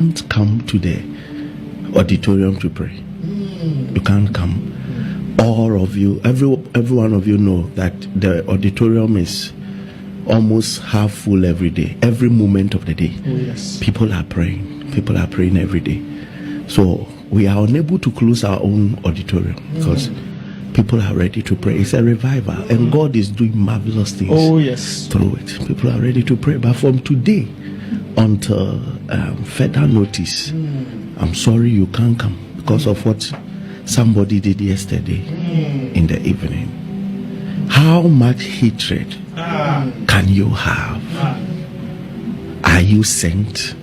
can't come to the auditorium to pray. You can't come. All of you, every one of you know that the auditorium is almost half full every day, every moment of the day. Oh, yes. People are praying every day. So we are unable to close our own auditorium because people are ready to pray. It's a revival, and God is doing marvelous things. Oh, yes. Through it, people are ready to pray. But from today until further notice, I'm sorry you can't come because of what somebody did yesterday in the evening. How much hatred can you have? Are you sent?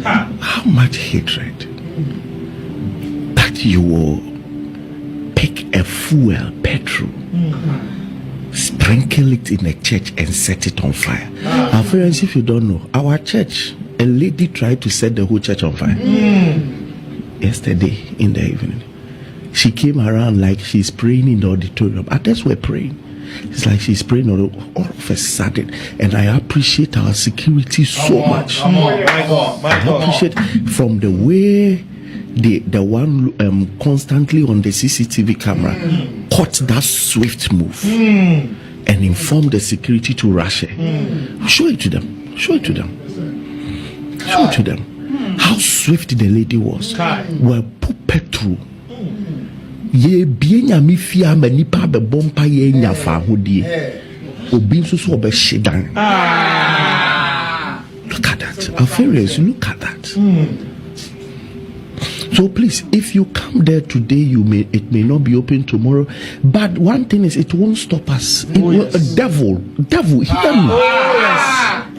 How much hatred that you will pick a fuel, petrol, sprinkle it in a church and set it on fire? Our friends, if you don't know, our church, a lady tried to set the whole church on fire yesterday in the evening. She came around like she's praying in the auditorium. Others were praying. It's like she's praying all of a sudden. And I appreciate our security so much. I appreciate from the way the one constantly on the CCTV camera caught that swift move and informed the security to rush her. Show it to them. Show it to them. Show it to them. How swift the lady was. Well, put petrol. Ye bienya mi fia ma nipa be bompa ye nya fa hodie obi nso so obe shedan. Look at that. Affairs, look at that. So please, if you come there today, it may not be open tomorrow, but one thing is it won't stop us. It will, a devil hear me.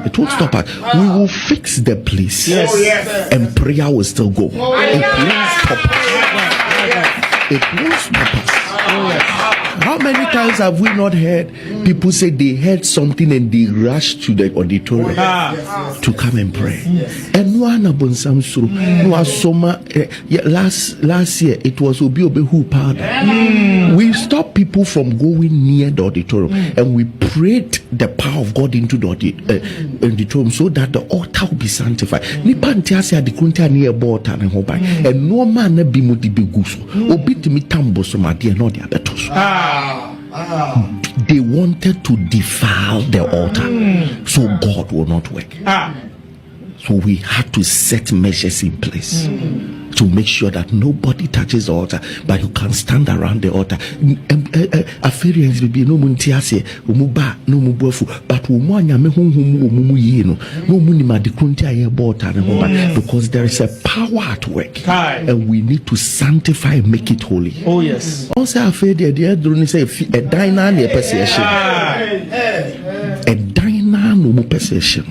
It won't stop us. We will fix the place, and prayer will still go. It won't stop us. It won't stop us. How many times have we not heard people say they heard something and they rushed to the auditorium to come and pray? And one upon some sort last year it was Obi who powder. We stopped people from going near the auditorium and we prayed the power of God into the auditorium so that the altar will be sanctified. And no man be mutibeguso. Obi to me tambo so my dear no dia betos. They wanted to defile the altar, so God will not work. So we had to set measures in place to make sure that nobody touches the altar, but you can stand around the altar. Affairs will be no muntiase, umuba, no mubofu, but umanya me humu yeno, no munima de kuntia ye bota, because there is a power at work, and we need to sanctify and make it holy. Oh, yes. Also, afraid the idea don't say a diner near possession, a diner no possession,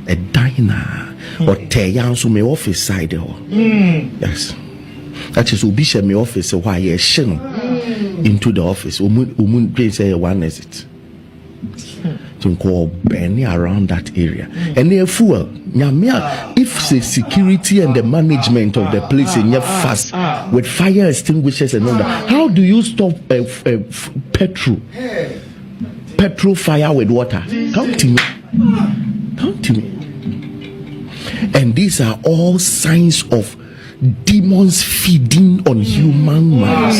a diner. Or tear so my office side. Yes, that is Ubisha my office. Why you into the office? Umun say one is it to call Benny around that area, and they're full. If the security and the management of the place in your fast with fire extinguishers and all that, how do you stop petrol fire with water? Come to me. And these are all signs of demons feeding on human minds,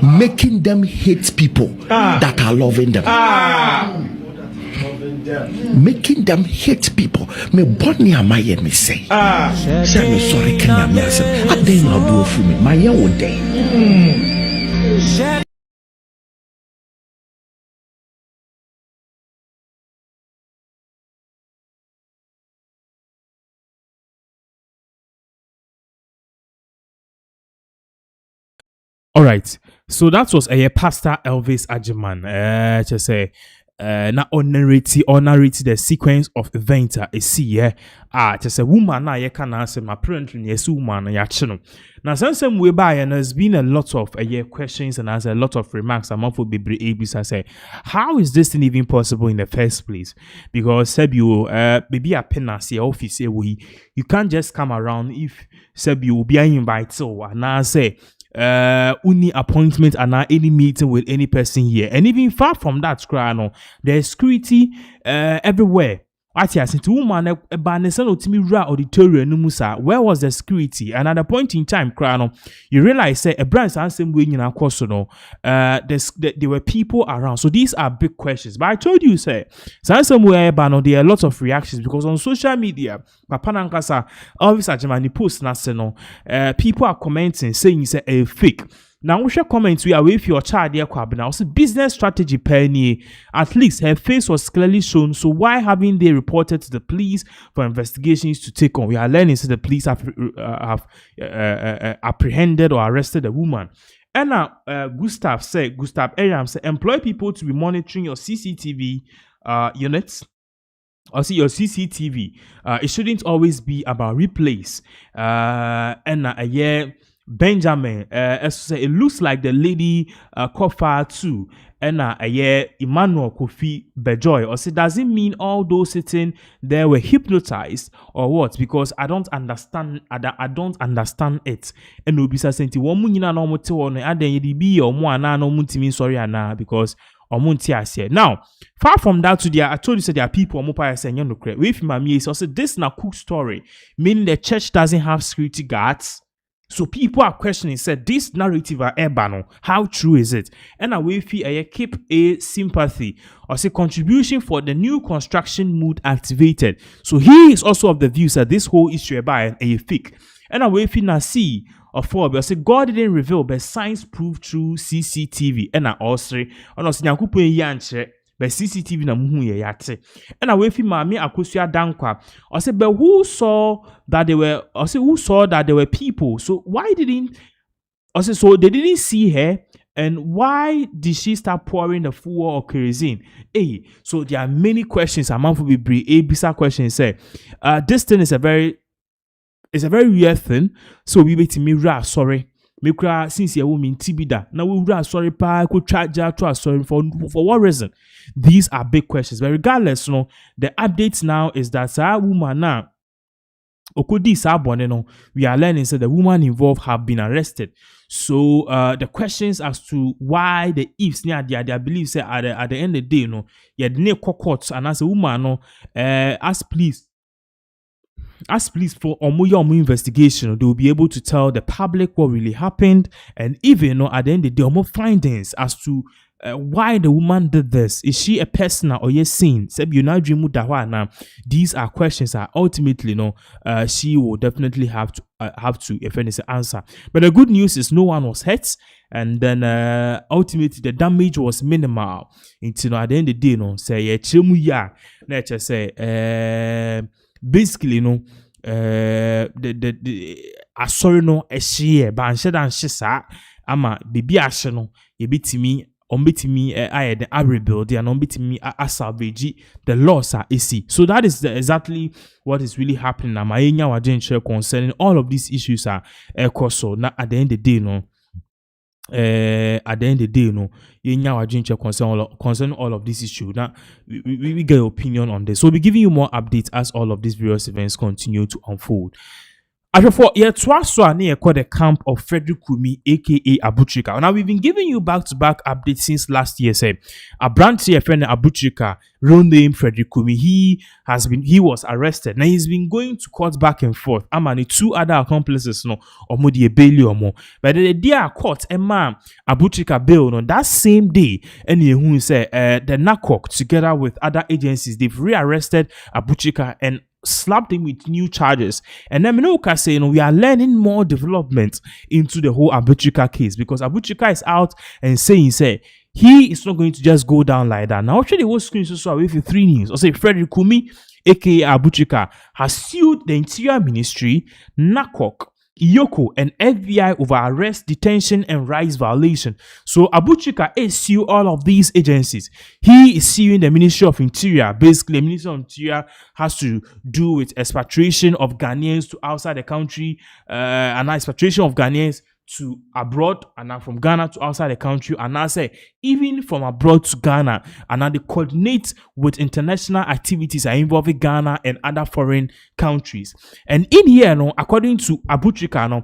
making them hate people that are loving them. Making them hate people. Me boni amaye me say. Say me sorry Kenya me say. I dey na do for me. My ye one day. All right, so that was a Pastor Elvis Ajiman. Just say, na narrate the sequence of events. See, just say woman na ye can answer my parent yes woman ya chino. Now since we by and there's been a lot of questions and a lot of remarks. I'm for be abis. I say, how is this thing even possible in the first place? Because you maybe a penance your office you can't just come around if you will be invited. So and I say. Any appointment and any meeting with any person here, and even far from that, there's security everywhere. What you saying to woman a banison otimi ra auditorium no musa? Where was the security? And at a point in time, crano, you realize say a brand same way in our course no. There were people around. So these are big questions. But I told you say somewhere bano there are lots of reactions because on social media, Papa Nankasa always Ajamani post na say no. People are commenting saying say a fake. Now we share comments we are with your child there kwabena. Also business strategy penny. At least her face was clearly shown. So why haven't they reported to the police for investigations to take on? We are learning so the police have apprehended or arrested the woman. And now Gustav Aram said employ people to be monitoring your CCTV units. Or see your CCTV. It shouldn't always be about replays. Benjamin, it looks like the lady Koforidua and Emmanuel Kofi Bejoy. Or say, does it mean all those sitting there were hypnotized or what? Because I don't understand. I don't understand it. And no bisa senti one munina no mote one aden yedi bi or mo ana no muntimi sorry ana because now, far from that to I told you that there are people saying no credit. With my so this na cook story, meaning the church doesn't have security guards. So people are questioning, said this narrative are urbano. How true is it? And I feel keep a sympathy or say contribution for the new construction mood activated. So he is also of the view that this whole issue by a fake. And I feel na see or for I say God didn't reveal, but science proved through CCTV. And I also but CCTV na muhu ye yate. And away fi mami akosua dankwa. I said, but who saw that there were people? So why didn't so they didn't see her? And why did she start pouring the fuel of kerosene? Hey, so there are many questions. A man for be a bizarre question say, this thing is a very weird thing. So we wait me sorry. Mekra since you woman tibida now we would sorry pa could charge to sorry for what reason? These are big questions, but regardless, the updates now is that our woman now we are learning that the woman involved have been arrested. So the questions as to why the ifs near their beliefs at the end of the day, yeah, the courts and as a woman, as police for Omo investigation, they will be able to tell the public what really happened, and even at the end of the day, Omo findings as to why the woman did this. Is she a person or yes seen? These are questions that ultimately, she will definitely have to if anything answer. But the good news is no one was hurt, and then ultimately the damage was minimal. Until at the end of the day, say let's say basically sorry no ehye ba anhye dan hye sa ama bibi ahye no yebetimi ombetimi the rebuild and ombetimi salvage the loss are easy. So that is exactly what is really happening now. My enya concerning all of these issues are so na at the end of the day at the end of the day, concerning all of this issue. Now, we get your opinion on this. So we'll be giving you more updates as all of these various events continue to unfold. As for the camp of Frederick Kumi, aka Abuchika. Now we've been giving you back-to-back updates since last year. Say a brand here friend Abuchika, real name Frederick Kumi. He was arrested. Now he's been going to court back and forth. Amani two other accomplices Omodi bail or more. But the day court Abuchika bail on that same day. And who say the NACOC together with other agencies they've rearrested Abuchika and slapped him with new charges. And then Minoka say, we are learning more development into the whole Abuchika case because Abuchika is out and saying, he is not going to just go down like that. Now, actually, what's screen so away for 3 news. I say Frederick Kumi, aka Abuchika, has sued the Interior Ministry, NACOC, Iyoko, and FBI over arrest, detention, and rights violation. So Abuchika is suing all of these agencies. He is suing the Ministry of Interior. Basically, the Ministry of Interior has to do with expatriation of Ghanaians to outside the country, and expatriation of Ghanaians to abroad, and now from Ghana to outside the country, and now say even from abroad to Ghana, and now they coordinate with international activities that involve Ghana and other foreign countries. And in here, according to Abuchika,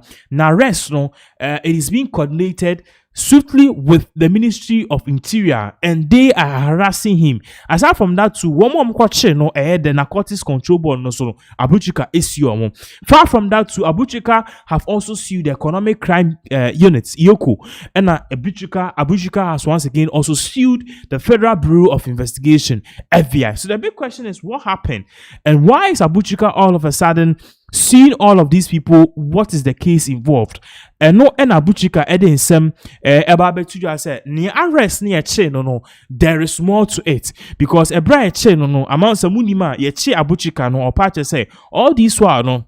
it is being coordinated swiftly with the Ministry of Interior, and they are harassing him. Aside from that, too, one more question no the narcotics control board no so Abuchika issue. Far from that, too, Abuchika have also sued the economic crime units IOCO, and Abuchika has once again also sued the Federal Bureau of Investigation FBI. So the big question is, what happened, and why is Abuchika all of a sudden seeing all of these people? What is the case involved? And no, and Abuchika edin sem ebabetuja said ni arrest ni eche no there is more to it, because ebra eche no amount samunima yeche Abuchika no opache say all these while no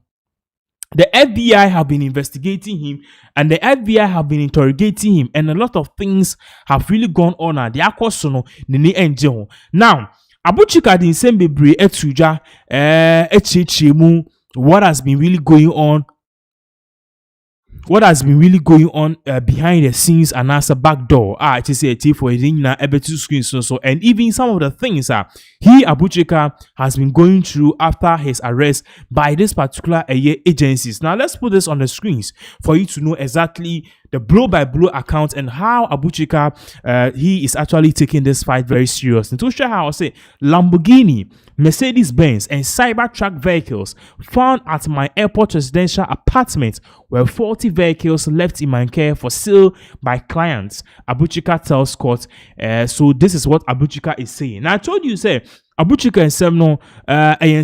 the FBI have been investigating him, and the FBI have been interrogating him, and a lot of things have really gone on at the akosono ni enje. Now Abuchika din sem bebre etuja echichimu what has been really going on behind the scenes and as a back door. It is a tip for a two screens so and even some of the things he Abuchika has been going through after his arrest by this particular agencies. Now let's put this on the screens for you to know exactly the blow-by-blow account and how Abuchika he is actually taking this fight very serious. And to show how I say Lamborghini, Mercedes-Benz, and Cybertruck vehicles found at my airport residential apartment were 40 vehicles left in my care for sale by clients, Abuchika tells court. So this is what Abuchika is saying. Now I told you, say Abuchika and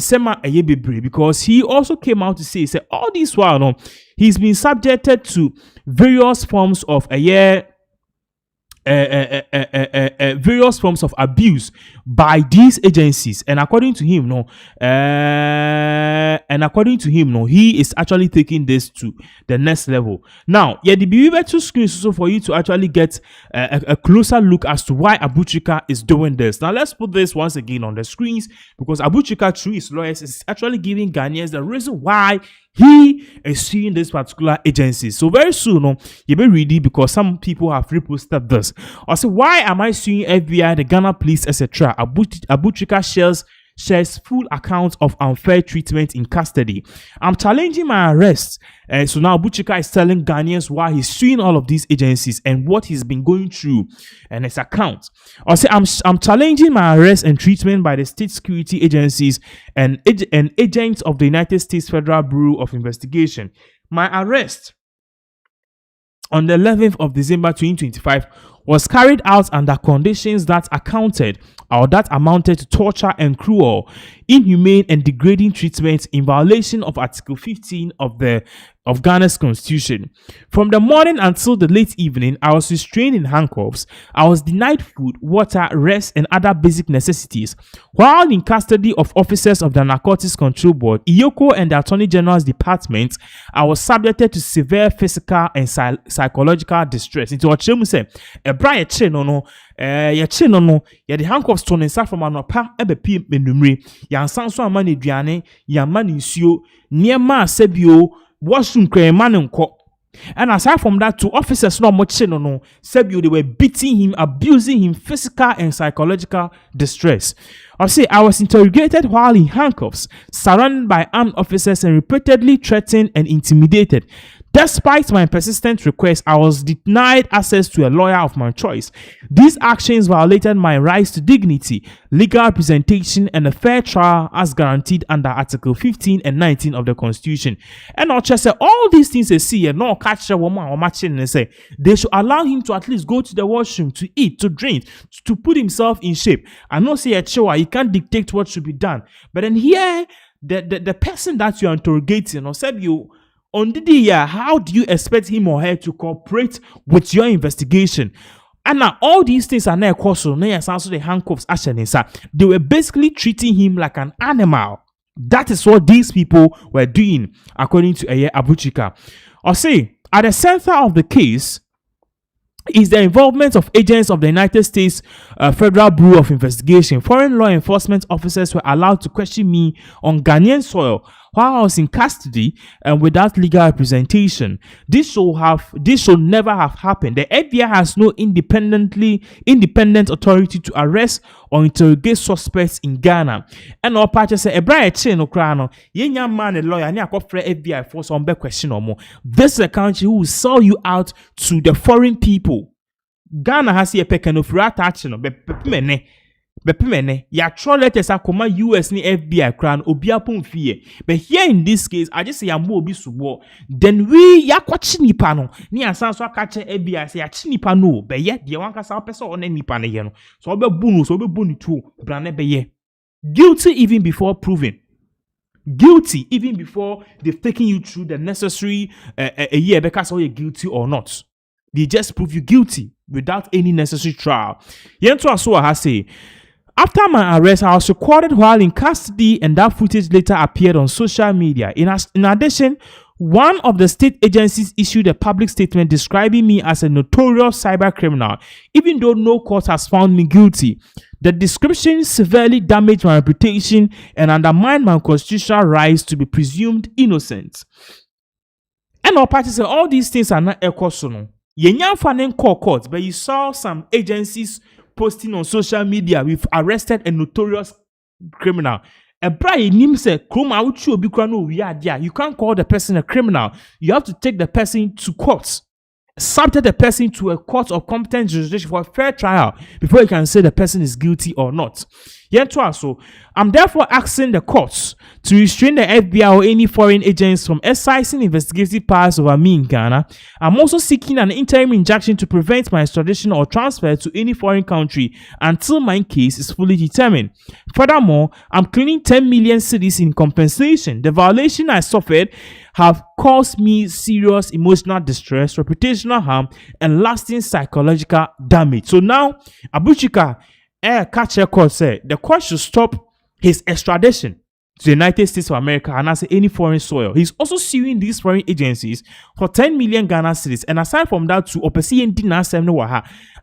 Semno because he also came out to say all this while no, he's been subjected to various forms of various forms of abuse by these agencies, and according to him he is actually taking this to the next level. Now the BB two screens so for you to actually get a closer look as to why Abuchika is doing this. Now let's put this once again on the screens, because Abuchika through his lawyers is actually giving Ghanaians the reason why he is suing this particular agency. So very soon, you be ready, because some people have reposted this. I say, why am I suing FBI, the Ghana police, etc.? Abuchika shares full account of unfair treatment in custody. I'm challenging my arrest. So now Abuchika is telling Ghanaians why he's suing all of these agencies and what he's been going through and his account. I say I'm challenging my arrest and treatment by the state security agencies and agents of the United States Federal Bureau of Investigation. My arrest on the 11th of December 2025 was carried out under conditions that amounted to torture and cruel, inhumane and degrading treatment in violation of Article 15 of Ghana's Constitution. From the morning until the late evening, I was restrained in handcuffs. I was denied food, water, rest, and other basic necessities. While in custody of officers of the Narcotics Control Board, IOCO, and the Attorney General's Department, I was subjected to severe physical and psychological distress. Into what you say, a bright chin no, the handcuffs to inside from an opa ebepi menumri, yan sanso amani duane, yan mani nsuo, niema sebio, washroom man nko. And aside from that, two officers no much no sebio, they were beating him, abusing him, physical and psychological distress. I was interrogated while in handcuffs, surrounded by armed officers and repeatedly threatened and intimidated. Despite my persistent request, I was denied access to a lawyer of my choice. These actions violated my rights to dignity, legal representation, and a fair trial as guaranteed under Article 15 and 19 of the Constitution. And I'll just say all these things they see and no catch a woman or matching and say they should allow him to at least go to the washroom, to eat, to drink, to put himself in shape. I know say a choa, he can't dictate what should be done. But then here, the person that you are interrogating or said you on the day, how do you expect him or her to cooperate with your investigation? And now all these things are now caused also the handcuffs. They were basically treating him like an animal. That is what these people were doing, according to Abuchika. Or say, at the center of the case is the involvement of agents of the United States Federal Bureau of Investigation. Foreign law enforcement officers were allowed to question me on Ghanaian soil while I was in custody and without legal representation. This should never have happened. The FBI has no independent authority to arrest or interrogate suspects in Ghana. And our party say, no crano, yenya man a lawyer, ni akofre FBI for some question or more. This is a country who will sell you out to the foreign people. Ghana has a pekanofura touch no bepemene ya throw letters akoma US ni FBI crown obiapon fie. But here in this case I just say ambo obi subo, then we ya kwachi nipa no ni asan so akache FBI say ya chi nipa no be ye de wan kasa person on nipa ne ye no so obe bunu so obe buni tu brane be ye. Guilty even before proven. Guilty even before they've taken you through the necessary a year because you're guilty or not. They just prove you guilty without any necessary trial. Yento Aso has say, after my arrest, I was recorded while in custody, and that footage later appeared on social media. In addition, one of the state agencies issued a public statement describing me as a notorious cyber criminal, even though no court has found me guilty. The description severely damaged my reputation and undermined my constitutional rights to be presumed innocent. And our party say all these things are not equal. Yenyan fanen court, but you saw some agencies posting on social media, we've arrested a notorious criminal. You can't call the person a criminal. You have to take the person to court. Subject the person to a court of competent jurisdiction for a fair trial before you can say the person is guilty or not. So I'm therefore asking the courts to restrain the FBI or any foreign agents from exercising investigative powers over me in Ghana. I'm also seeking an interim injunction to prevent my extradition or transfer to any foreign country until my case is fully determined. Furthermore, I'm claiming 10 million cedis in compensation. The violation I suffered have caused me serious emotional distress, reputational harm, and lasting psychological damage. So now, Abuchika catch court said the court should stop his extradition to the United States of America and as any foreign soil. He's also suing these foreign agencies for 10 million Ghana cedis, and aside from that, to opposite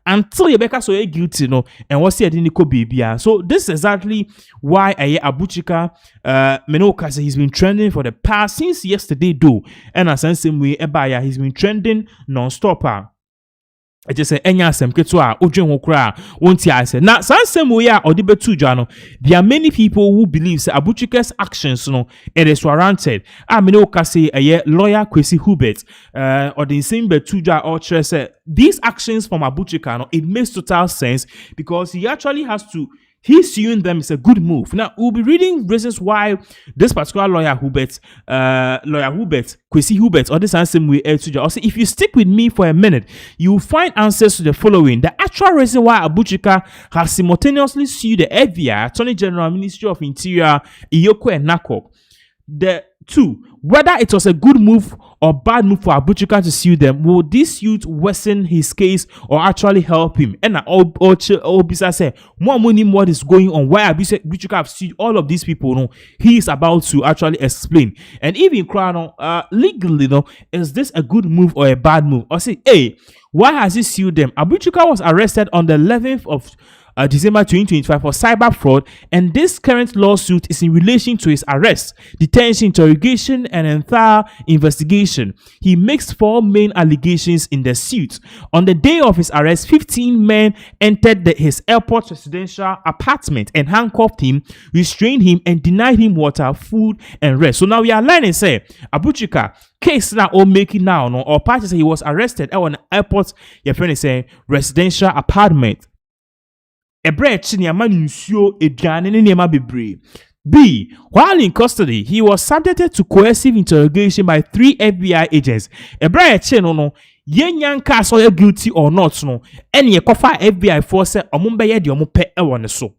until Rebecca so guilty, no, and what's the identical baby. So this is exactly why Abuchika Menoka says he's been trending for the past since yesterday, though, and as same way Ebaya he's been trending non-stop. I just say enya asem ketwa odwen ho kra wonti ase na san same way a odibetu dwa no. There are many people who believe say Abuchika's actions no it is warranted. Me no ka say lawyer Kwesi Hubert or the same betu dwa or say these actions from Abuchika no it makes total sense because he actually has to. He's suing them is a good move. Now we'll be reading reasons why this particular lawyer Hubert, Kwesi Hubert, or this same way also, if you stick with me for a minute, you will find answers to the following. The actual reason why Abuchika has simultaneously sued the FBI, Attorney General, Ministry of Interior, Iyoko and Nakok. The two, whether it was a good move or bad move for Abuchika to sue them, will this suit worsen his case or actually help him? And Obisa say, more money, what is going on? Why Abuchika have sued all of these people? No, he is about to actually explain. And even Crown, legally, no, is this a good move or a bad move? Or say, hey, why has he sued them? Abuchika was arrested on the 11th of December 2025 for cyber fraud, and this current lawsuit is in relation to his arrest, detention, interrogation, and entire investigation. He makes 4 main allegations in the suit. On the day of his arrest, 15 men entered his airport residential apartment and handcuffed him, restrained him, and denied him water, food, and rest. So now we are learning, say, Abuchika case now or making now, no, or party say he was arrested at an airport, your friend is saying residential apartment. B. While in custody, he was subjected to coercive interrogation by 3 FBI agents. Yenyan so you're guilty or not, no, and ye kofa FBI force omumbeye di omupe ewane so.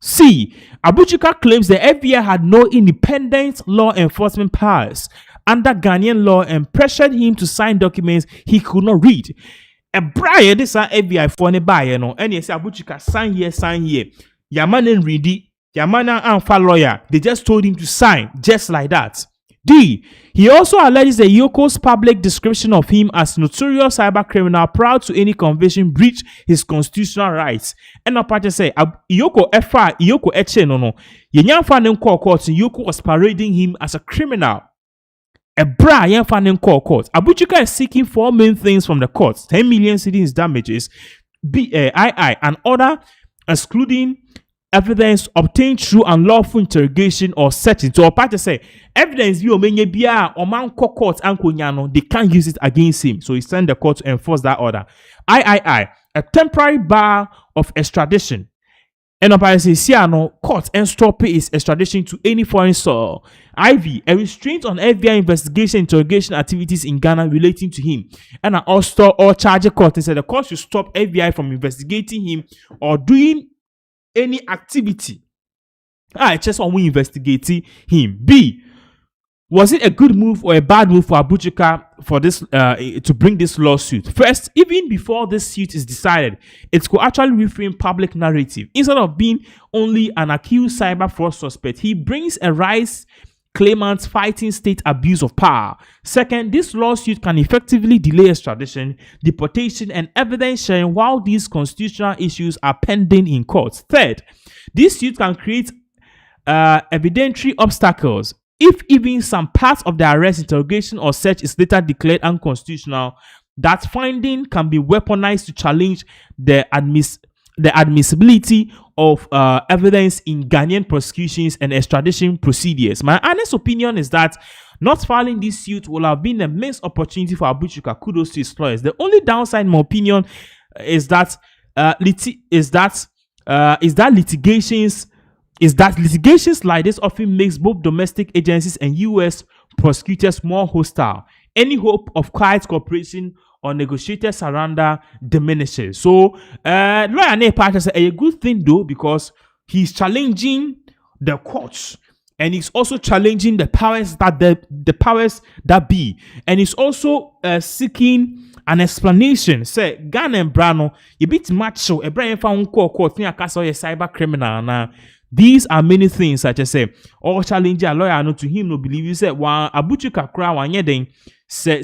C. Abuchika claims the FBI had no independent law enforcement powers under Ghanaian law and pressured him to sign documents he could not read. A Brian, this FBI for ne buy, no, and yes, Abuchika sign here. Yaman and ready, Yamana and lawyer. They just told him to sign, just like that. D. He also alleges that Yoko's public description of him as notorious cyber criminal proud to any conviction breach his constitutional rights. And a party say, Yoko eche no. Yenyan fan court, Yoko was parading him as a criminal. A Brian Fanning court. Abuchika is seeking 4 main things from the court: 10 million cedis damages, and other excluding evidence obtained through unlawful interrogation or searching. So, a party say evidence you menye bia or man court and they can't use it against him. So he sent the court to enforce that order. a temporary bar of extradition. And Siano court and stop his extradition to any foreign soil. IV, a restraint on FBI investigation interrogation activities in Ghana relating to him. And also or charge a court and said the court should stop FBI from investigating him or doing any activity. Just on we investigating him. B, was it a good move or a bad move for Abuchika for this to bring this lawsuit? First, even before this suit is decided, it could actually reframe public narrative. Instead of being only an accused cyber fraud suspect, he brings a rights claimant fighting state abuse of power. Second, this lawsuit can effectively delay extradition, deportation, and evidence sharing while these constitutional issues are pending in courts. Third, this suit can create evidentiary obstacles. If even some parts of the arrest, interrogation, or search is later declared unconstitutional, that finding can be weaponized to challenge the admissibility of evidence in Ghanaian prosecutions and extradition procedures. My honest opinion is that not filing this suit will have been a missed opportunity for Abuchika. Kudos to his lawyers. The only downside, in my opinion, is that litigations like this often makes both domestic agencies and U.S. prosecutors more hostile. Any hope of quiet cooperation or negotiated surrender diminishes. So, lawyer Nepal says a good thing though, because he's challenging the courts and he's also challenging the powers that be, and he's also seeking an explanation. Say Ghana and Brano, you bit macho. A Brian found court near castle a cyber criminal now. These are many things such as say all challenge a lawyer no to him no believe you say one Abuchika kra one yeden say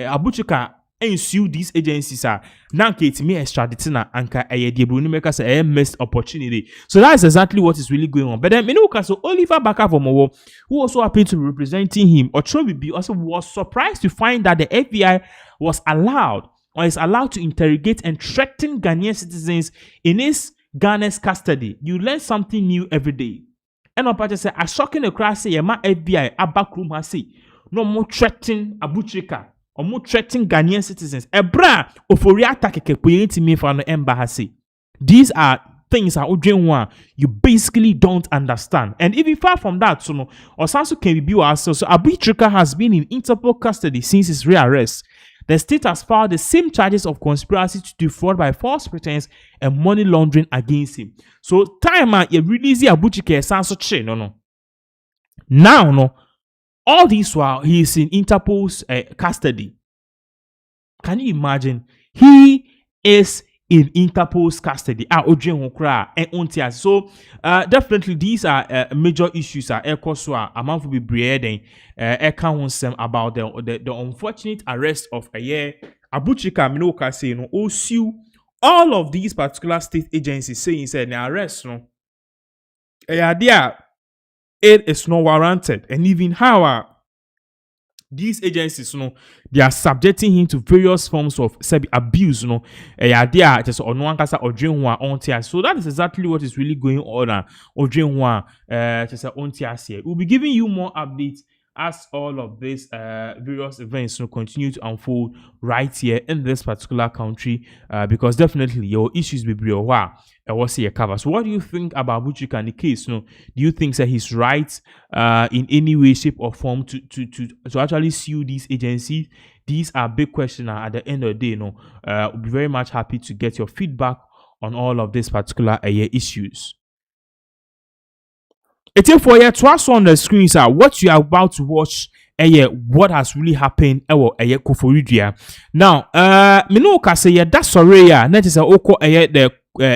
Abuchika and sue these agencies are now get me extraditing anka ayedi bruni make say a missed opportunity. So that's exactly what is really going on. But then Menoka so Oliver Bakavomowo, who also happened to be representing him, or Trobi also was surprised to find that the FBI was allowed or is allowed to interrogate and threaten Ghanaian citizens in his Ghana's custody. You learn something new every day. And Opacha say, a shocking across say, my FBI, a backroom has say, no more threatening Abuchika or more threatening Ghanaian citizens. Ebra, Koforidua takeke kuyenti me for no embassy. These are things you basically don't understand. And even far from that, so no, Osanso can be ourselves. So Abuchika has been in Interpol custody since his rearrest. The state has filed the same charges of conspiracy to defraud by false pretense and money laundering against him. So time you release Abuchika Sanso chain no. Now no, all this while he is in Interpol's custody. Can you imagine? He is in Interpol's custody. So definitely these are major issues. Amount to be breeding. About the unfortunate arrest of Abuchika Minoka saying sue all of these particular state agencies saying said the arrest it is not warranted, and even how these agencies, they are subjecting him to various forms of abuse, so that is exactly what is really going on. We'll be giving you more updates as all of these various events continue to unfold right here in this particular country, because definitely your issues will be what's here cover. So what do you think about Abuchika and the case? Do you think that he's right in any way, shape, or form to actually sue these agencies? These are big questions at the end of the day. We'll be very much happy to get your feedback on all of these particular issues. It's for you to us on the screens what you are about to watch. What has really happened? Koforidua. Now, Minoka say that's sorry. That is the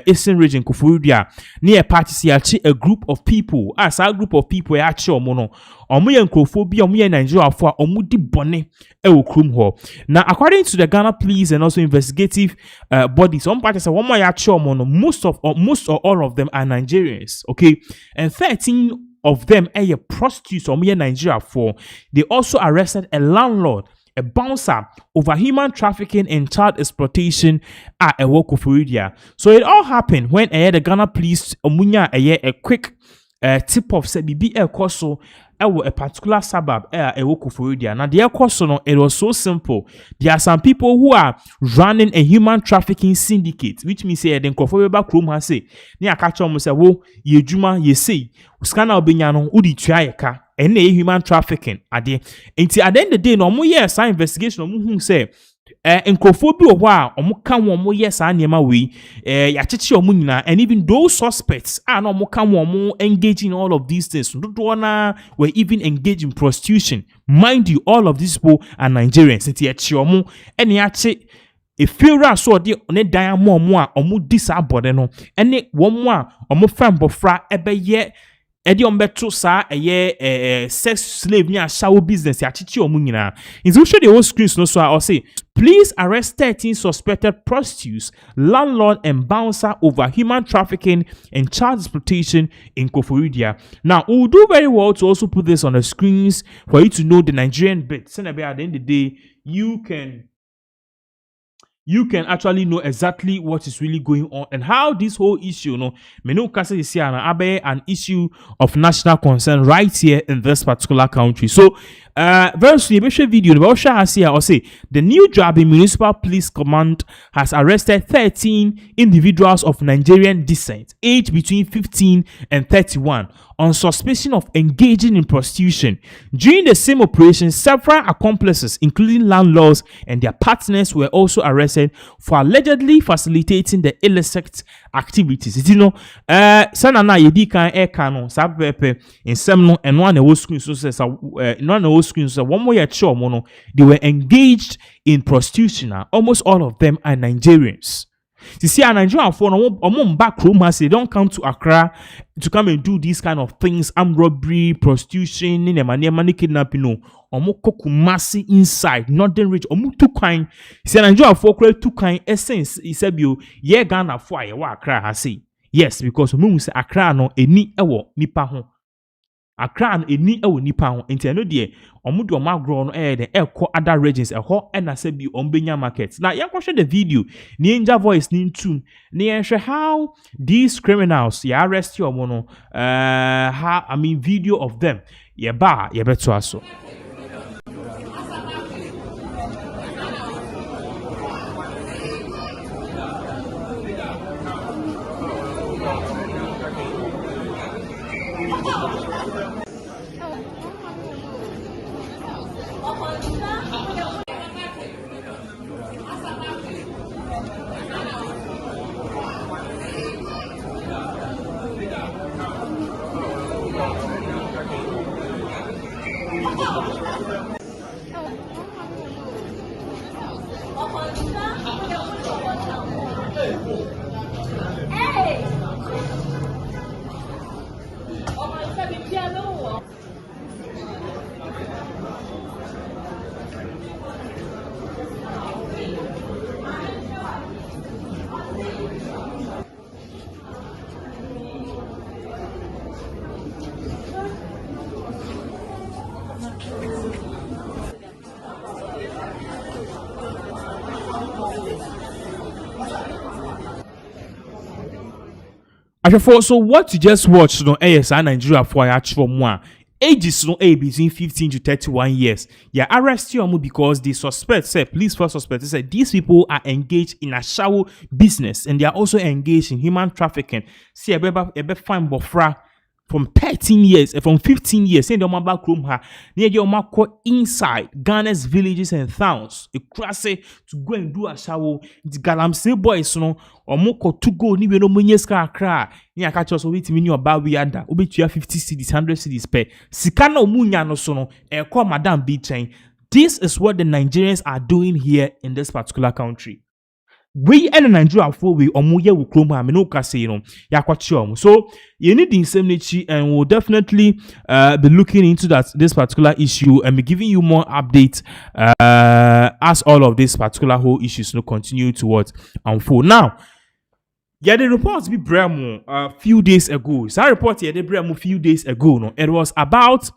Eastern region Koforidua near party a group of people. As a group of people actually mono. Omuyen Kofobi, Omuyen Nigeria for Omudi Bonne Krum Ho. Now, according to the Ghana Police and also investigative bodies, some parties are one more actual mono. Most or all of them are Nigerians. Okay, and 13 of them are prostitutes or Nigeria for. They also arrested a landlord, a bouncer, over human trafficking and child exploitation at Koforidua. So it all happened when the Ghana Police a quick tip of say bibi ekoso a particular suburb ewo Koforidua. Now the ekoso no, it was so simple. There are some people who are running a human trafficking syndicate, which means say den Koforidua krom ha say ni akacha omo say wo ye dwuma ye say scanner obenya no udi tua yeka ene human trafficking ade. Enti at the end of the day no omo yes investigation omo hu say nkrofo bi wo a omo ka wo omo yes anema we ya cheche omo nyina, and even those suspects na omo ka wo omo engaging in all of these things do na were even engaged in prostitution. Mind you, all of these people are Nigerians. Enti echi omo ene ya che efira so de ne dan omo a omo disabode no ene wo mo a omo fam bofra ebeye edi ombeto sa sex slave ni ashawo business ya chichi omu nyina. Inzo show the whole screens no so I say please arrest 13 suspected prostitutes, landlord and bouncer over human trafficking and child exploitation in Koforidua. Now we'll do very well to also put this on the screens for you to know the Nigerian bit. So at the end of the day you can actually know exactly what is really going on and how this whole issue, is an issue of national concern right here in this particular country. So, very soon, video, I'll say the New Jabi Municipal Police Command has arrested 13 individuals of Nigerian descent, aged between 15 and 31, on suspicion of engaging in prostitution. During the same operation, several accomplices, including landlords and their partners, were also arrested for allegedly facilitating the illicit activities. Sanana yedi kan kano sabepe in semno and one of screen so says one of screens one more mono they were engaged in prostitution. Almost all of them are Nigerians. You see, a Nigerian for back room has they don't come to Accra to come and do these kind of things, armed robbery, prostitution, money kidnapping. No, Kumasi inside, Northern Rich, too kind. See, a Nigerian for too kind essence. He said, "You, yeah, Ghana for Accra." I say yes because say Accra no eni ewo nipa ho. Accra no eni ewo nipa ho. Enti no de omo de omo agro no de ekọ other regions eho na say bi ombenya market. Now you watch the video ni Ninja voice ni tune ni ehwe how these criminals ya arrest you omo no how video of them ye ba ye beto aso. So what you just watched Nigeria for actual more ages between 15 to 31 years. Yeah, arrest you because they suspect, police first suspect, they said these people are engaged in a shower business and they are also engaged in human trafficking. See, a fine bofra from 13 years, from 15 years, saying the back room near your inside Ghana's villages and towns. A crassy to go and do a shower. The Galamsey boys, or moko to go, ni no munyeska cry. Ni catch us with me your baby under, obi 50 cities, 100 cities pay. Sikano munya no sono, and call Madame B chain. This is what the Nigerians are doing here in this particular country. We and Nigeria for we omuye will chrome no casino yakwachom. So you need the indemnity and we'll definitely be looking into this particular issue and be giving you more updates as all of these particular whole issues continue to unfold. Now, yeah, the reports be Bremo a few days ago. So I report here the Bremo a few days ago. No, it was about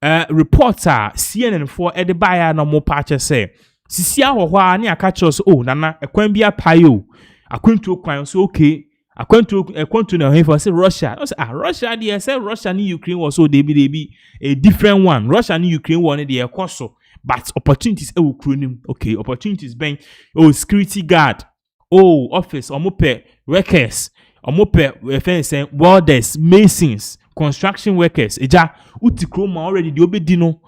reporter CNN4 at the buyer no more patch say. Sisia ho ni aka cho so nana ekwan bia payo akwantu kwan so okay According to now, if I say Russia, I say Russia. They say Russia and Ukraine was so they be a different one. Russia and Ukraine one they are so, but opportunities Ukraine. Okay, opportunities being security guard, office, omope workers, omope saying welders, masons, construction workers. Eja uti kroma already the obedino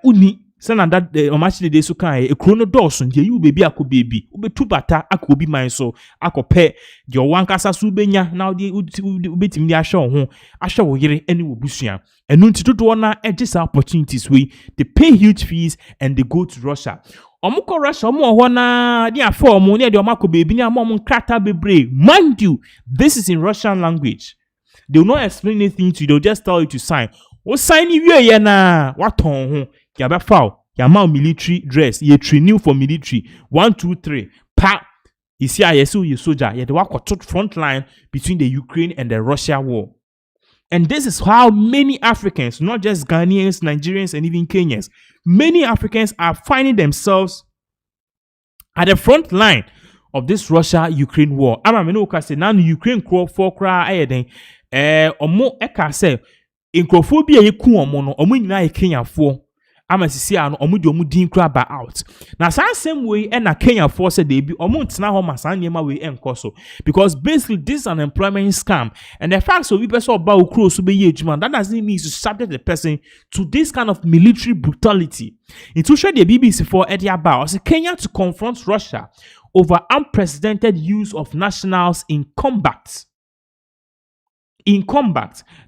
uni. Sana that actually they so kind a chrono dawson ye you baby ako baby ube two bata ako be mine so ako pe your one kasa su benya now the ubetim the asho ho asho wo yere any wo busua enu nti dodo na edges opportunities we they pay huge fees and they go to Russia omuko Russia omo ho na dia form ne de omako baby ne amom nkrata bebre. Mind you, this is in Russian language. They will not explain anything to you, they'll just tell you to sign. O sign you na what ho Yaba foul, Yama military dress, ye training for military. 1, 2, 3. Pa! You see, I saw you soldier, yet the walk front line between the Ukraine and the Russia war. And this is how many Africans, not just Ghanaians, Nigerians, and even Kenyans, many Africans are finding themselves at the front line of this Russia-Ukraine war. I'm a say now Ukraine crow for cry omo eka say in Koforidua ye ku omo no omo nyina Kenya for. Ama sisi ano omu di omu din kra ba out. Na same way na Kenya force they be omu ntena ho masan nyema we enkoso because basically this is an employment scam and the fact so we person ba okro so be ye adwuma that doesn't mean to subject the person to this kind of military brutality. It will show the BBC for Eddie about Kenya to confront Russia over unprecedented use of nationals in combat.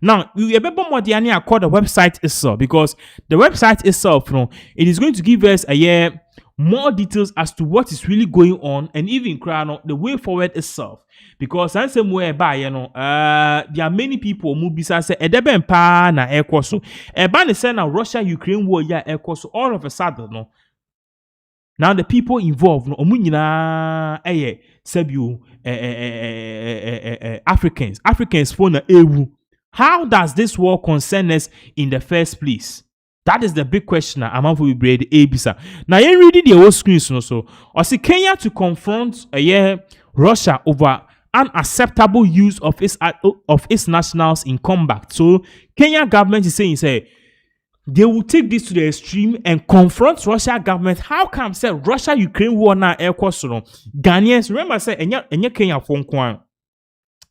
Now, we have more than call the website itself because the website itself, it is going to give us more details as to what is really going on and even the way forward itself. Because I'm same way by there are many people who say edeben pa na ekoso. Ban say na Russia Ukraine war ya ekoso all of a sudden now the people involved Africans for na ewu. How does this war concern us in the first place? That is the big question I'm going to be Abisa. Now you reading the whole screen so or see Kenya to confront Russia over unacceptable use of its nationals in combat. So Kenya government is saying they will take this to the extreme and confront Russia government. How come say Russia Ukraine war na air Ghanaians remember say enya Kenya phone kwan.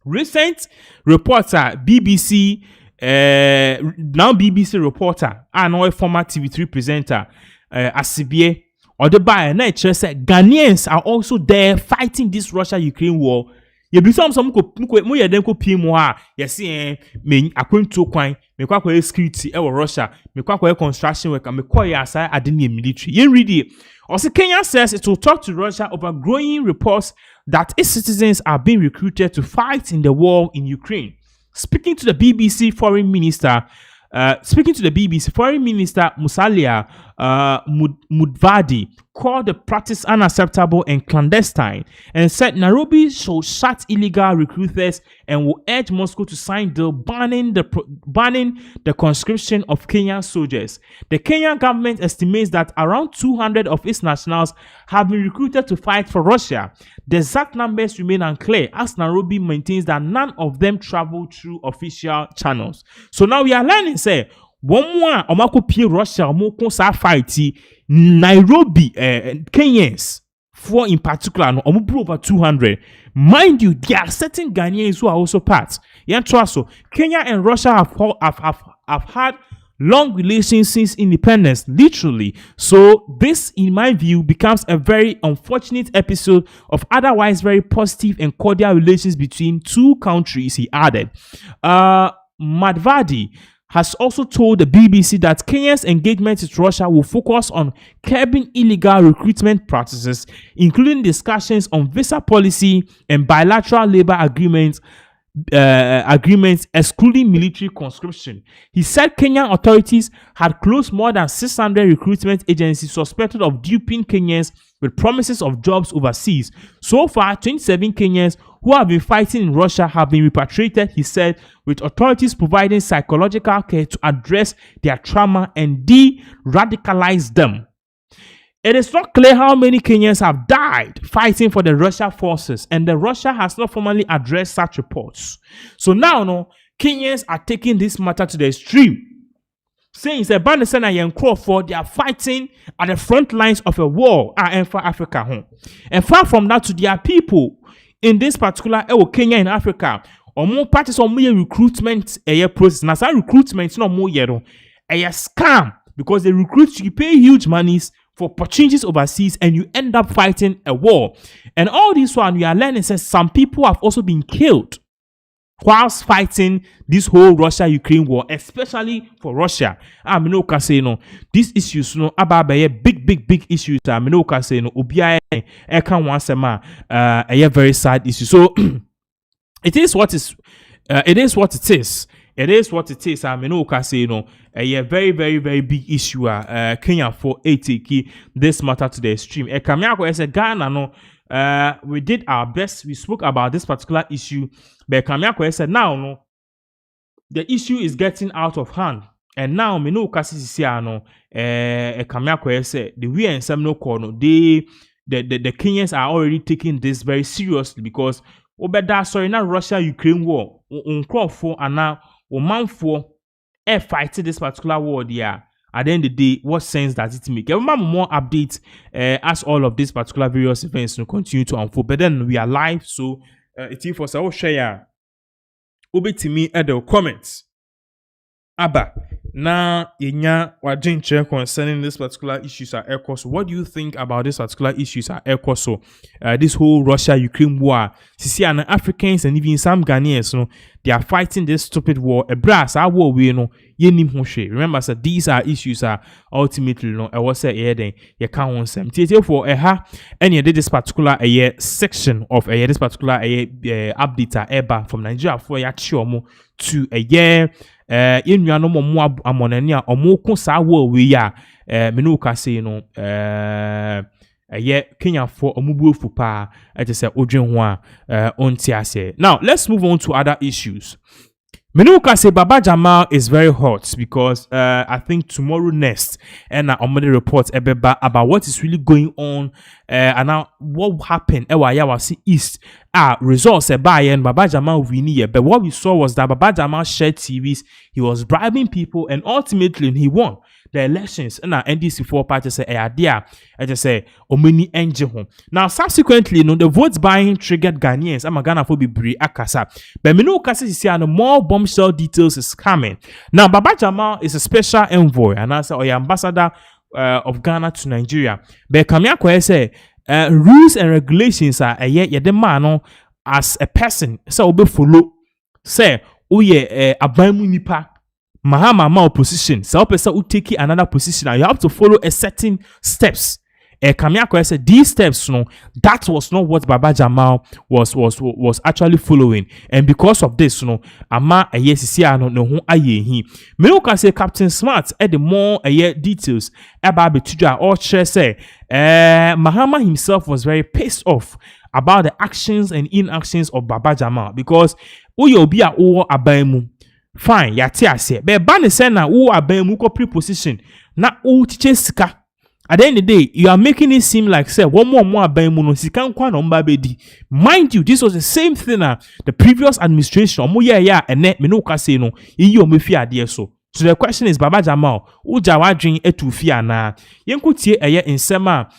Recent reporter BBC now BBC reporter and a former TV3 presenter Asibie or the buyer na say Ghanaians are also there fighting this Russia Ukraine war. You be some mo ye den ko pie mo ha ye se me akwantu kwan me kwakwa security e wo Russia me kwakwa construction worker me koy aside ade na military yen read it. Also Kenya says it will talk to Russia over growing reports that its citizens are being recruited to fight in the war in Ukraine. Speaking to the BBC Foreign Minister Musalia Mudavadi called the practice unacceptable and clandestine and said Nairobi should shut illegal recruiters and will urge Moscow to sign the banning the conscription of Kenyan soldiers. The Kenyan government estimates that around 200 of its nationals have been recruited to fight for Russia. The exact numbers remain unclear as Nairobi maintains that none of them travel through official channels. So now we are learning say one more omako pie Russia omoko sa fight Nairobi Kenyans for in particular no omo over 200. Mind you, there are certain Ghanaians who are also part. So Kenya and Russia have had long relations since independence, literally. So this, in my view, becomes a very unfortunate episode of otherwise very positive and cordial relations between two countries, he added. Madvadi has also told the BBC that Kenya's engagement with Russia will focus on curbing illegal recruitment practices, including discussions on visa policy and bilateral labor agreements excluding military conscription. He said Kenyan authorities had closed more than 600 recruitment agencies suspected of duping Kenyans with promises of jobs overseas. So far, 27 Kenyans who have been fighting in Russia have been repatriated, he said, with authorities providing psychological care to address their trauma and de-radicalize them. It is not clear how many Kenyans have died fighting for the Russia forces, and the Russia has not formally addressed such reports. So now, no, Kenyans are taking this matter to the extreme, saying it's a Bandersena and Crawford, they are fighting at the front lines of a war for Africa home. And far from that, to their people in this particular Kenya in Africa, or more parties or more recruitment process. Now, some recruitment no more a scam, because they recruit you, pay huge monies for opportunities overseas, and you end up fighting a war. And all this one, we are learning says some people have also been killed whilst fighting this whole Russia-Ukraine war, especially for Russia. I mean, okay, say no, these issues, no, about big issues. I mean, okay, say no, Obia, I can't want some, a very sad issue. So it is what is, it is what it is. It is what it is. I mean, okay, say no, a very big issue. Kenya for take this matter to the extreme. Kamyako as a Ghana, no, we did our best. We spoke about this particular issue, but Kamyako said now, no, the issue is getting out of hand, and now me no kasi no, Kamyako said the we and some no corner. The Kenyans are already taking this very seriously, because obeda sorry now Russia-Ukraine war uncrow and now man for fighting this particular war there. At the end of the day, what sense does it make? More updates as all of these particular various events will continue to unfold. But then we are live, so it's for us. I will share to me at the comments. Abba, now yenya wajin check concerning this particular issues at Echo. So what do you think about this particular issues at Echo? So this whole Russia-Ukraine war, see, and Africans and even some Ghanaians, you know, they are fighting this stupid war. A brass our war, we know yenim hoshe. Remember, so these are issues are ultimately, you know, I was say then you can't want them. For and you did this particular section of this particular update eba from Nigeria for ya chiomo to a year. In no more amonania or more consa war we ya menuka say no Kenya for omubu fupa just say odwenwa ontiase. Now let's move on to other issues. Menuka say Baba Jamal is very hot because I think tomorrow next and Omode reports about what is really going on and now what happened Yawasi East results and Baba Jamal winning, but what we saw was that Baba Jamal shared TVs, he was bribing people, and ultimately he won the elections. And NDC 4 parties say idea I just say omini engine. Now subsequently, you know, the votes buying triggered Ghanaians. I'm a Ghana for be akasa, but me no kasi see and more bombshell details is coming. Now Baba Jamal is a special envoy and I say or ambassador of Ghana to Nigeria. But Kamyako say rules and regulations are the man as a person so be follow say oye abamu nipa mahama opposition so person who take another position and you have to follow a certain steps. Kamyako said these steps, no, that was not what Baba Jamal was actually following, and because of this, no, ama yes no who aye he. Me can say Captain Smart at the more details about Betuja or say Mahama himself was very pissed off about the actions and inactions of Baba Jamal because uyo be a abaimu. Fine, yatia say, but Banisena who abaimu ko preposition na u ticheska. At the end of the day, you are making it seem like say one more abayimu sikan kwa nomba bedi. Mind you, this was the same thing the previous administration and net menuka say no iyo mefi ade so. So the question is Baba Jamal, uja wadrin etufia na yenkutie insema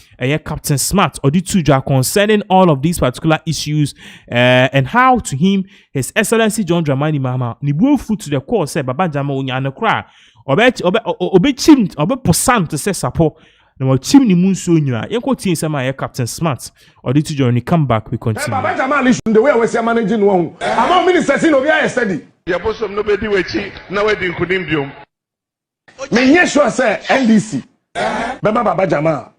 Captain Smart or the tuja concerning all of these particular issues and how to him His Excellency John Dramani Mahama ni foot to the core say Baba Jamal unya anokra obe chim obe posam to say support. Now, chimney moon soon, you are some Captain Smart or did you journey come back? We continue. Baba Jamal is the way I was managing one. I'm ministers in Obia study. Your boss of nobody which now wedding could him. Me yes, sure, sir, NDC. Baba Jamal.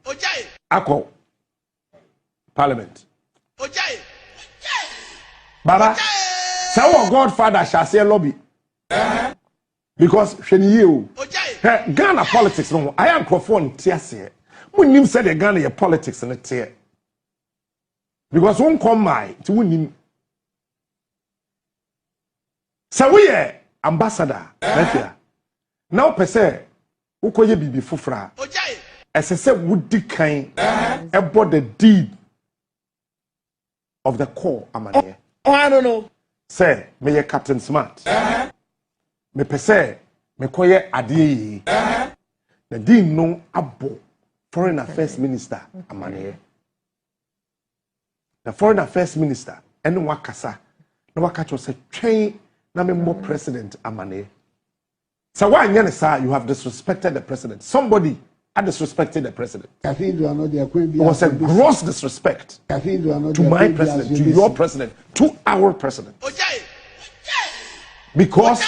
Ako. Parliament. Baba, our Godfather shall say lobby. Because you Ghana politics no I am Koforidua tiase when nim said the Ghana your politics in it here because won't come my to win so we ambassador now per se ukoye bibi fufra as I said, would decay about the deed of the core amane. Oh, I don't know. Say, me ye Captain Smart. Me pese, me koye adi. The dean no abo Foreign Affairs Minister amane. The Foreign Affairs Minister, enu wakasa, na wakacho se train na me more president amane. So why you have disrespected the president? Somebody had disrespected the president. It was a gross disrespect to my president, to your president, to our president. Because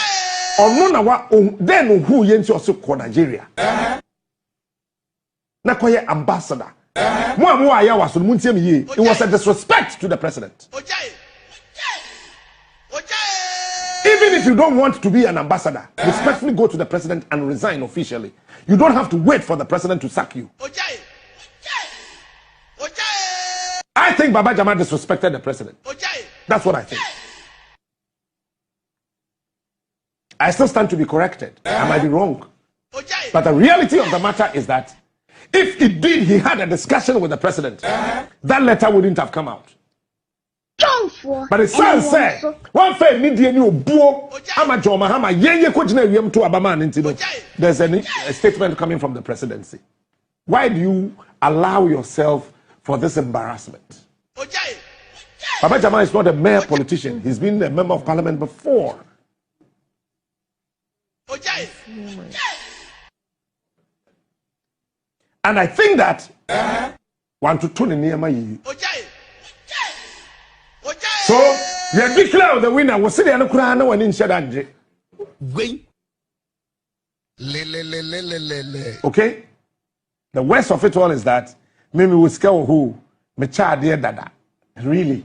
then who yenti also call Nigeria? Na koye ambassador. It was a disrespect to the president. Even if you don't want to be an ambassador, respectfully go to the president and resign officially. You don't have to wait for the president to sack you. I think Baba Jama disrespected the president. That's what I think. I still stand to be corrected. I might be wrong. But the reality of the matter is that if indeed he had a discussion with the president, that letter wouldn't have come out. But the son said, one fair media new buo, Amajoma Hama, Ye Kojina Yem to Abaman into there's a statement coming from the presidency. Why do you allow yourself for this embarrassment? Baba Jama is not a mere politician, he's been a member of parliament before. And I think that one to turn in near so you declare the winner was sitting on the crown when in Shadanje. Okay? The worst of it all is that maybe we scare who me child dear dada. Really.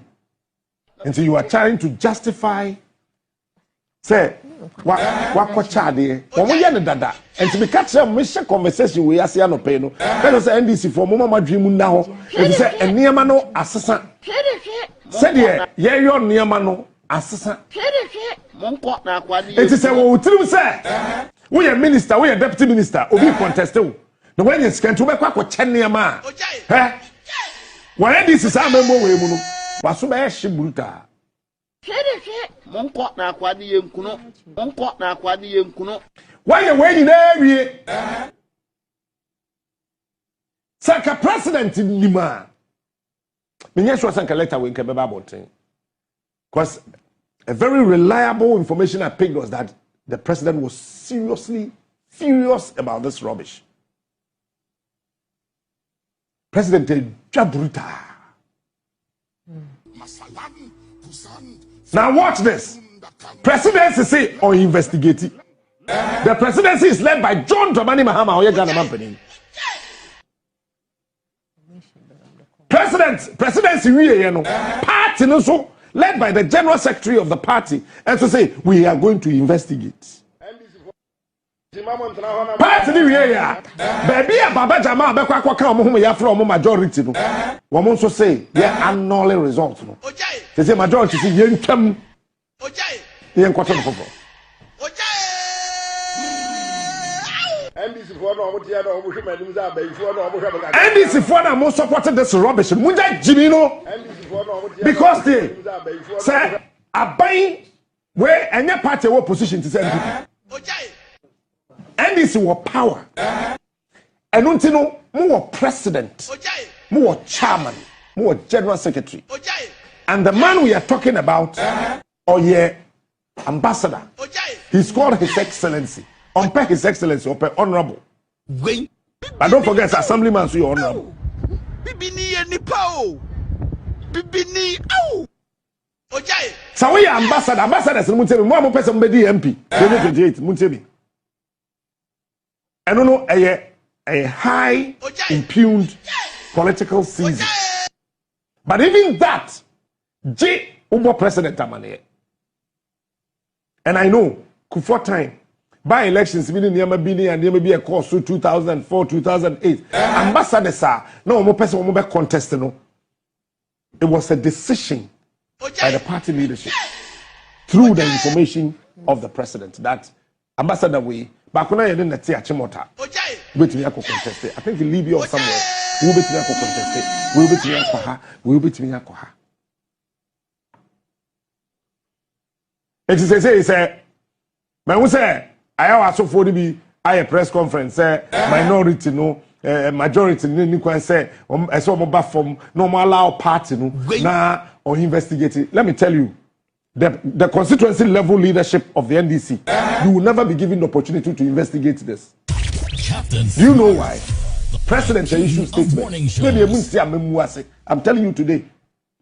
And so you are trying to justify say what child dear. When we are dada. And to be catch them mission conversation we are saying no pay no. Because NDC for mama dream now. And say a near no assassin. Said ye your nearmano assassin. It is a true say. We are minister, we are deputy minister, or we contested. The way you can to make what 10 near man. Eh? Why this is a member way, Wasuba Shibuta. Why you waiting there? Saka president in Lima. Because a very reliable information I picked was that the president was seriously furious about this rubbish. President Jabruta. Now watch this. Presidency say or investigating. The presidency is led by John Dramani Mahama or Ghana Company. Presidency party also led by the general secretary of the party and to say we are going to investigate. Party baby Baba Jama bekwa ka omo ya from majority no. Wo also say yeah annual results no. They say majority say yen twam. Yen kwato no fofo. NDC for now most supported this rubbish. Munja Jimino because they say a buying where any party or position to send people. NDC were power. And untino more president, more chairman, more general secretary. And the man we are talking about, or ambassador, he's called His Excellency. Unpack His Excellency, or honorable. But don't forget, assemblyman, so you're honorable. So we are ambassadors, one person be MP, 2028, Muntebi. I don't know, a high impugned political season. But even that, J. Ubo President Tamane. And I know, for time. By elections, we didn't be and there be a course through 2004, 2008. Ambassadors are no more person will be contested. No, it was a decision by the party leadership through the information of the president that ambassador we back when I didn't see a chimota. wait me contest it. I think in Libya or somewhere. We'll be to contest it. We'll be to Yakoha. We'll be to Yakoha. It is say, man, we say, I also for to be a press conference, say, minority, no, majority, no, can say, I saw my from normal allow party, no, now, or investigate it. Let me tell you, the constituency level leadership of the NDC, you will never be given the opportunity to investigate this. Do you know why? President issue statement. Maybe I'm telling you today.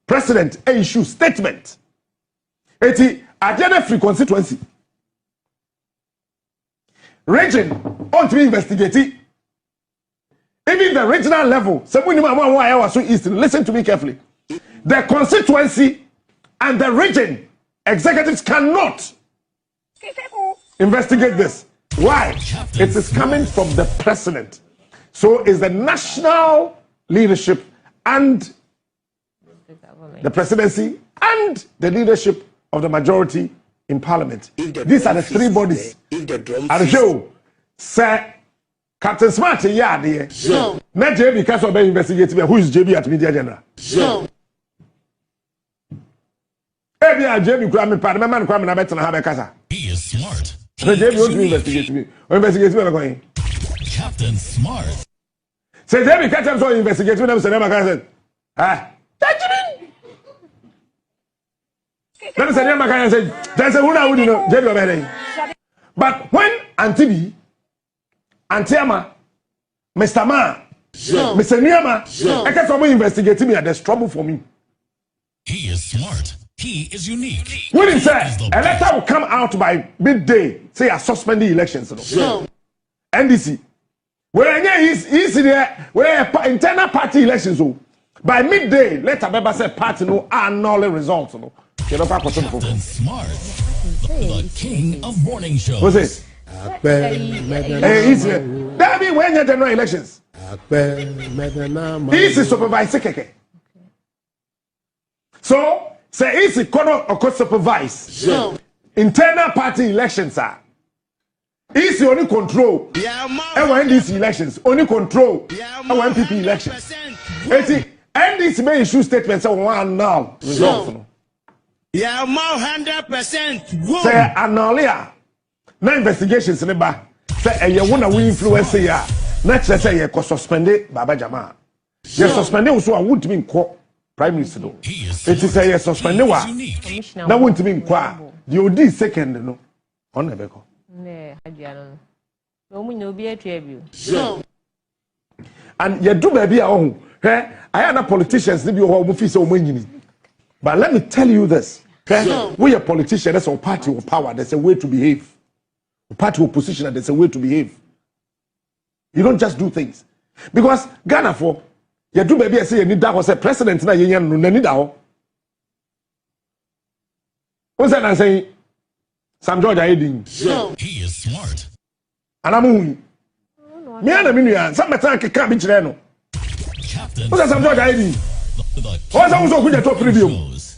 President issue statement. Eti agenda free constituency. Region on to investigate it. Even the regional level. Listen to me carefully. The constituency and the region executives cannot investigate this. Why? It is coming from the president. So it's the national leadership and the presidency and the leadership of the majority in parliament. These are the three bodies. And show, sir, Captain Smart, yeah, dear. Not JB because of investigating who is JB at Media General. He is smart. JB wants to investigate me. Investigate me, I'm going. Captain Smart. Say JB catch him so investigate me. I'm saying, ah, let me say, I'm saying, there's a woman who know JB already. But when Antibi, Antiama, Mr. Ma, Mr. Niama, I can't stop investigating me. There's trouble for me. He is smart. He is unique. When he said, elector will come out by midday, say I suspend the elections. NDC. Where he's there, where internal party elections. By midday, let a member say party no annul results. Captain Smart, the king of morning shows. What's this? Hey, he's there. That be when you general elections. He's the supervisor. So, say he's the corner or co-supervise. Internal party elections are. He's the only control. And these elections, only control. And NPP elections. And this may issue statements on one now results. Yeah, more 100%. Say annulia. No investigations in the back. Say you wanna we influence ya. Not just say you suspended Baba Jama. You suspended also I wouldn't mean court prime minister. It is a suspended one. That wouldn't mean qua. The OD second no. On the beko. And you do baby oh. I am politicians maybe but let me tell you this. We are politicians, that's our party of power, there's a way to behave. A party of position, there's a way to behave. You don't just do things. Because Ghana for you do baby I say you need that was a president na you need that. What's that I'm saying? Sam George Aiding. He is smart. And I'm me and Aminia, some time can't be chileno. What's that Sam George Aiding? What's that also good to review?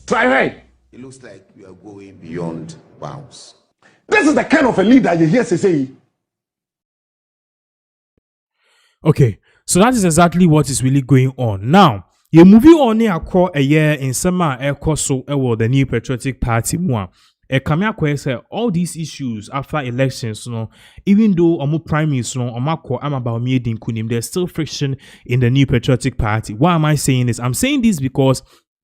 Try right. It looks like you are going beyond bounds. This is the kind of a leader you hear say. Okay, so that is exactly what is really going on. Now, you moving on here a year in summer so the New Patriotic Party more. Kamia say all these issues after elections, even though I'm prime minister, I'm about me kunim, there's still friction in the New Patriotic Party. Why am I saying this? I'm saying this because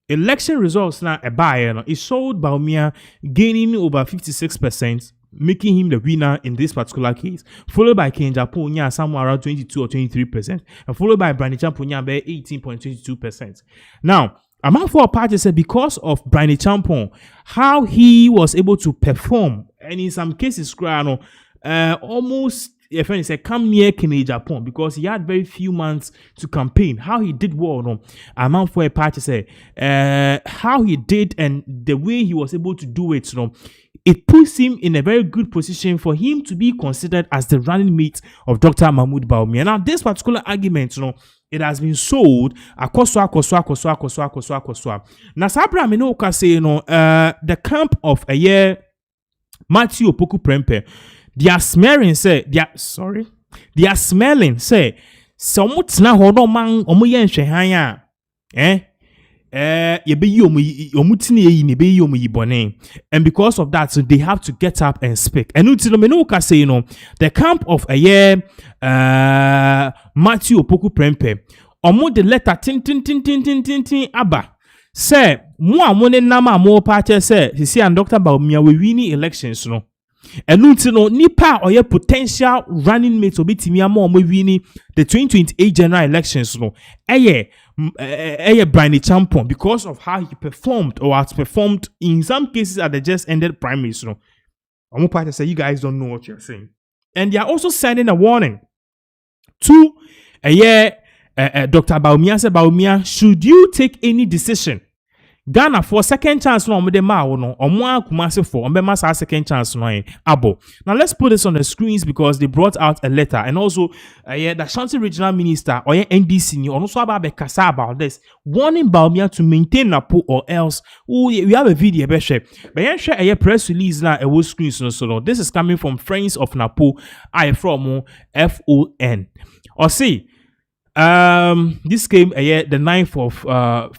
election results now a buyer it showed Baumia gaining over 56%, making him the winner in this particular case, followed by Kenja Ponya somewhere around 22 or 23%, and followed by Branicha Ponya by 18.22%. Now, among four parties said because of Brani Champon, how he was able to perform, and in some cases, almost if I say come near Kenya Japan because he had very few months to campaign. How he did well, among four parties say how he did and the way he was able to do it, it puts him in a very good position for him to be considered as the running mate of Dr. Mahmoud Bawumia. Now, this particular argument, it has been sold akoswa. Now, Sabra Minoka say, the camp of a year, Matthew Opoku Prempe, they are smearing, say, they are, sorry, They are smelling. Say, some tena ho no man omo ye nhwehan ye be omutini ye ni be yi bone. And because of that, so they have to get up and speak. And until me no ka say, you know, the camp of a year Matthew Opoku Prempeh, omo the letter tin aba. Say, mo amone nama mo party say, see and Dr. Bawumia we winning elections no. And no nipa or your potential running mate will be Timia more winning the 2028 general elections no. Brian Champion because of how he performed or has performed in some cases at the just ended primaries no. I'm part to say you guys don't know what you're saying. And they are also sending a warning to Dr. Bawumia say Bawumia, should you take any decision Ghana for second chance no omde ma wo no omo akumase for ombema sa second chance no abo. Now let's put this on the screens because they brought out a letter and also the Ashanti regional minister or NDC ni ono so aba kasa about this warning Bawumia to maintain Napo or else we have a video be share. But yen share a press release na e wo screens no so this is coming from Friends of Napo I from FON. Or see this came the 9th of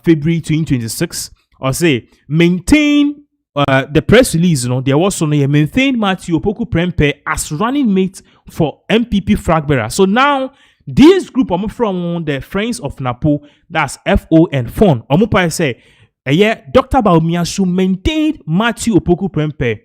February 2026. Or say maintain the press release, you know, there was only maintain Matthew Opoku Prempeh as running mate for MPP flag bearer. So now this group from the Friends of Napo, that's FON. Omupa say Dr. Bawumia should maintain Matthew Opoku Prempeh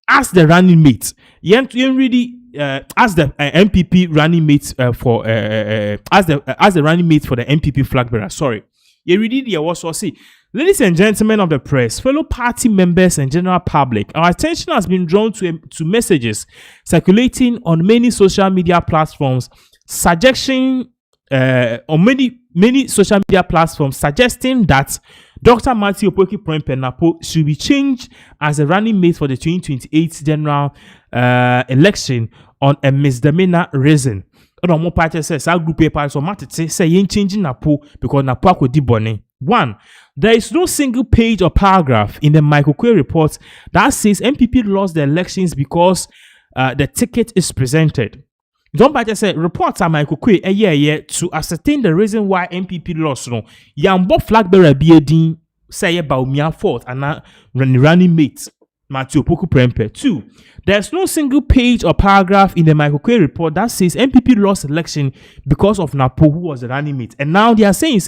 as the running mate. Yen really as the MPP running mate for as the running mate for the MPP flag bearer. Sorry, you read the also see. Ladies and gentlemen of the press, fellow party members and general public, our attention has been drawn to messages circulating on many social media platforms suggesting social media platforms suggesting that Dr. Matthew Opoku Prempeh Napo should be changed as a running mate for the 2028 general election on a misdemeanor reason. More party says our group paper so matete say yen changing Napo because Napo akodi bone. One, there is no single page or paragraph in the Michael Quay report that says MPP lost the elections because the ticket is presented. Don't party say reports are Michael Quay a year to ascertain the reason why MPP lost. No, Yambo flag bearer BAD say Bawumia fault and running mates. Matthew Opoku Prempeh. 2. There's no single page or paragraph in the Michael Quay report that says MPP lost election because of Napo, who was the running mate. And now they are saying,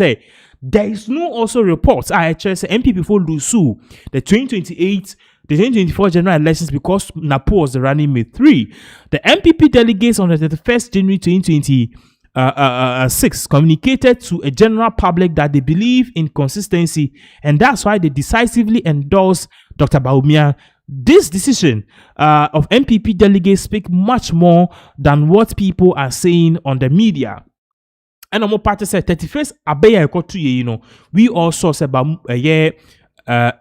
there is no also reports IHS MPP for Lusu, the 2024 general elections because Napo was the running mate. 3. The MPP delegates on the 31st January 2026 communicated to a general public that they believe in consistency and that's why they decisively endorse Dr. Bawumia. This decision of MPP delegates speak much more than what people are saying on the media. And I'm part say 31st Abeya Ekotu, you know, we also say about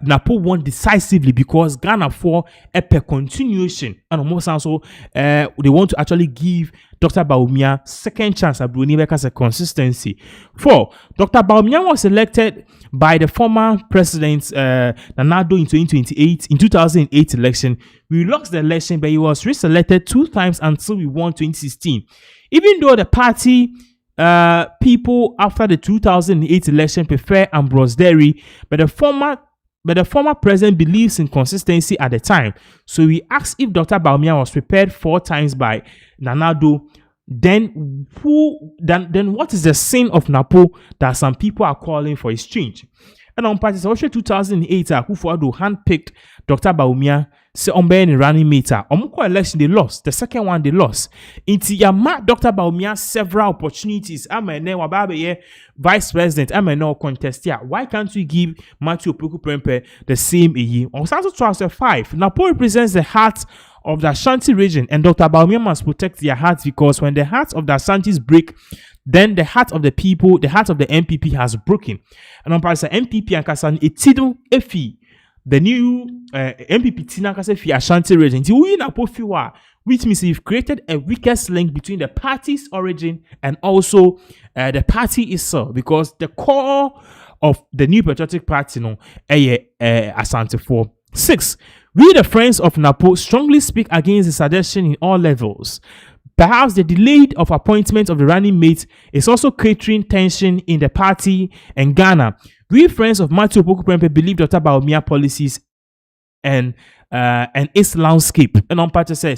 Napo won decisively because Ghana for a continuation and almost also they want to actually give Dr. Bawumia second chance at Bruni because of consistency. 4. Dr. Bawumia was elected by the former president Nanado in 2008 election. We lost the election, but he was reselected 2 times until we won 2016. Even though the party people after the 2008 election prefer Ambrose Derry, but the former president believes in consistency at the time. So we asked if Dr. Bawumia was prepared 4 times by Nanado. Then what is the sin of Napo that some people are calling for his change? And on parties, 2008, Koforidua handpicked Dr. Bawumia, say on being running mate. Election they lost. The second one they lost. Into Yama Dr. Bawumia several opportunities. Vice President. Contest here. Why can't we give Matthew Opoku Prempeh the same year? On Saturday 2005, Napo represents the heart of the Ashanti region, and Dr. Bawumia must protect their hearts because when the hearts of the Ashantis break, then the heart of the people, the heart of the MPP has broken. And on parts MPP and Kasan Etido Efi, the new MPP Tina Kasefi Ashanti region, which means we've created a weakest link between the party's origin and also the party itself, because the core of the New Patriotic Party, Asante 4. 6. We, the Friends of Napo, strongly speak against the suggestion in all levels. Perhaps the delayed of appointment of the running mate is also creating tension in the party and Ghana. We friends of Matthew Opoku-Prempeh believe Dr. Bawumia policies and its landscape. And on part say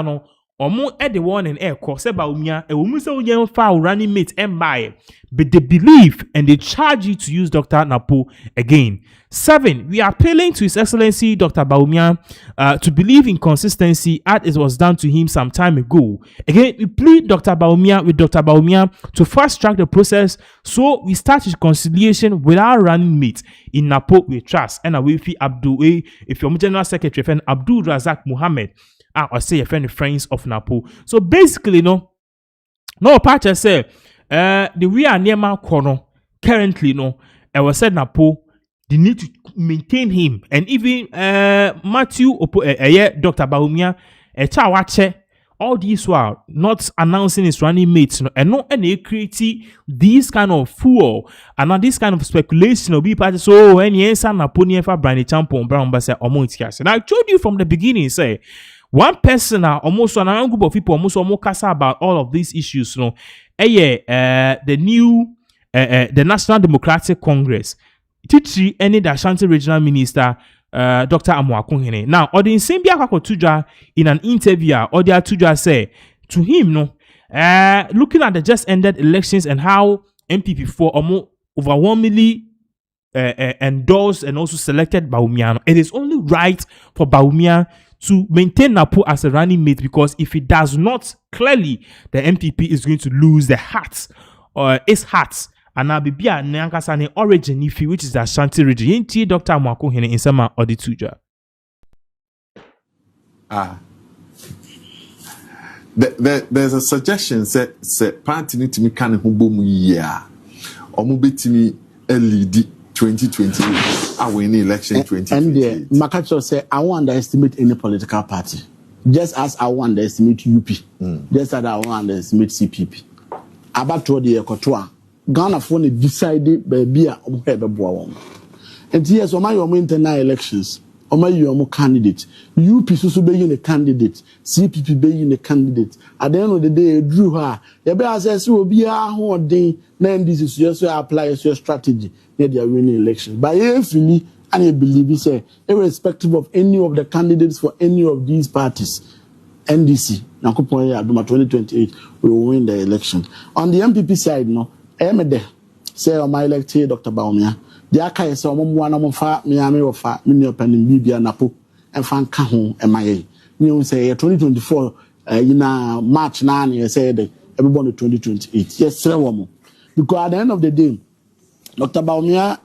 no omo the one and air course Bawumia e wo mu se onye fa running mate and buy, but they believe and they charge you to use Dr. Napo again. 7. We are appealing to His Excellency Dr. Bawumia to believe in consistency as it was done to him some time ago. Again, we plead Dr. Bawumia to fast track the process so we start reconciliation with our running mate in Napo with trust. And we feel Abdul, if your General Secretary, friend Abdul Razak Muhammad, or say a friends of Napo. So basically, no part say the we are near my corner currently, I was said Napo. They need to maintain him, and even Matthew Dr. Bawumia Chawache, all these were not announcing his running mates, and not any creating these kind of fool and not this kind of speculation will be part. So when you answer Naponi for Brandy Champon Brown Bassa or Montias, and I told you from the beginning, say one person almost another group of people almost kasa about all of these issues, the new the National Democratic Congress. Teachi any the Ashanti Regional Minister Dr. Amoakunhene. Now, or the same Tuja in an interview, or the Tuja say to him, looking at the just ended elections and how MPP4 overwhelmingly endorsed and also selected Bawumia, it is only right for Bawumia to maintain Napo as a running mate, because if it does not, clearly the MPP is going to lose the hearts or its hearts. And now be a Nyankasane origin ifi, which is the Ashanti region. Yinti Dr. Amoakunhene in sama or the Tuja. There's a suggestion that party need to me kind of boom year or move me lead 2020. I win the election 2020. And Makacho said, I won't underestimate any political party, just as I won't underestimate UP, just as I won't underestimate CPP. About to the Ekotoa. Ghana for decided by beer or have a boy. And yes, on my internal elections, on my candidate, UP also being a candidate, CPP being a candidate. At the end of the day, drew her. The bear says, will be a whole day. Then this is just apply as your strategy. They are winning elections. But if and I believe he said, irrespective of any of the candidates for any of these parties, NDC, Nakupoya Aduma 2028, we will win the election. On the MPP side, Emede say on my elected Dr. Bawumia. The Aka is one fa Miami or fa mini open in Bibia Napo and fan Kahon MIA. You say 2024 in March 9 you said everybody 2028. Yes, sir, woman. Because at the end of the day, Dr. Bawumia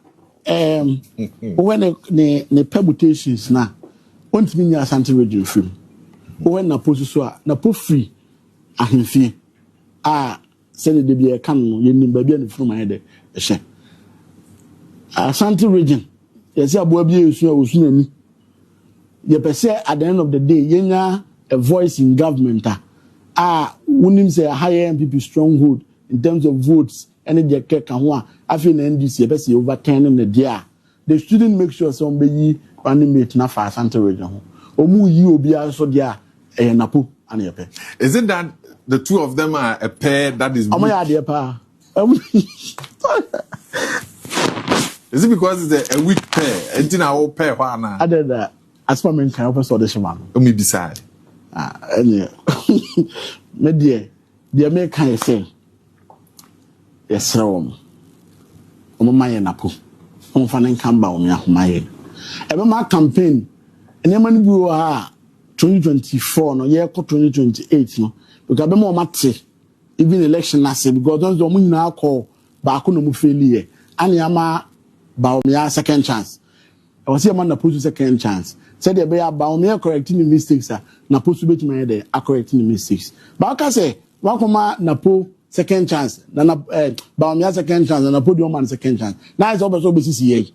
when the permutations now won't mean your Ashanti region film. When Napo so Napo free ahemfie send the be a canon, you need baby and from my head. Ashanti region, yes, I will be soon. You per se at the end of the day, you a voice in government. Wouldn't say a higher MPP stronghold in terms of votes, and the cake and one. I feel NDC, best over 10 in the year. They shouldn't make sure somebody animate na for Ashanti region. Omu you be also there, Napo and your pay. Is it that the two of them are a pair that is weak? Is it because it's a weak pair? And then our pair, I did that. As for me, can open so this man. Me decide. Me dear, the American say, yes, sir. My Napo. I'm fanning Kamba on my ever my campaign. And then when we were 2024, no year 2028, no. Because be more matter even election na say because don't do now call back no mu failure and yama Bawumia second chance. I was here man na post second chance. Said they be Bawumia correcting the mistakes na post bet me there correcting the mistakes. But I say one come na po second chance na Bawumia second chance na po the man second chance. Now it's also be CCA.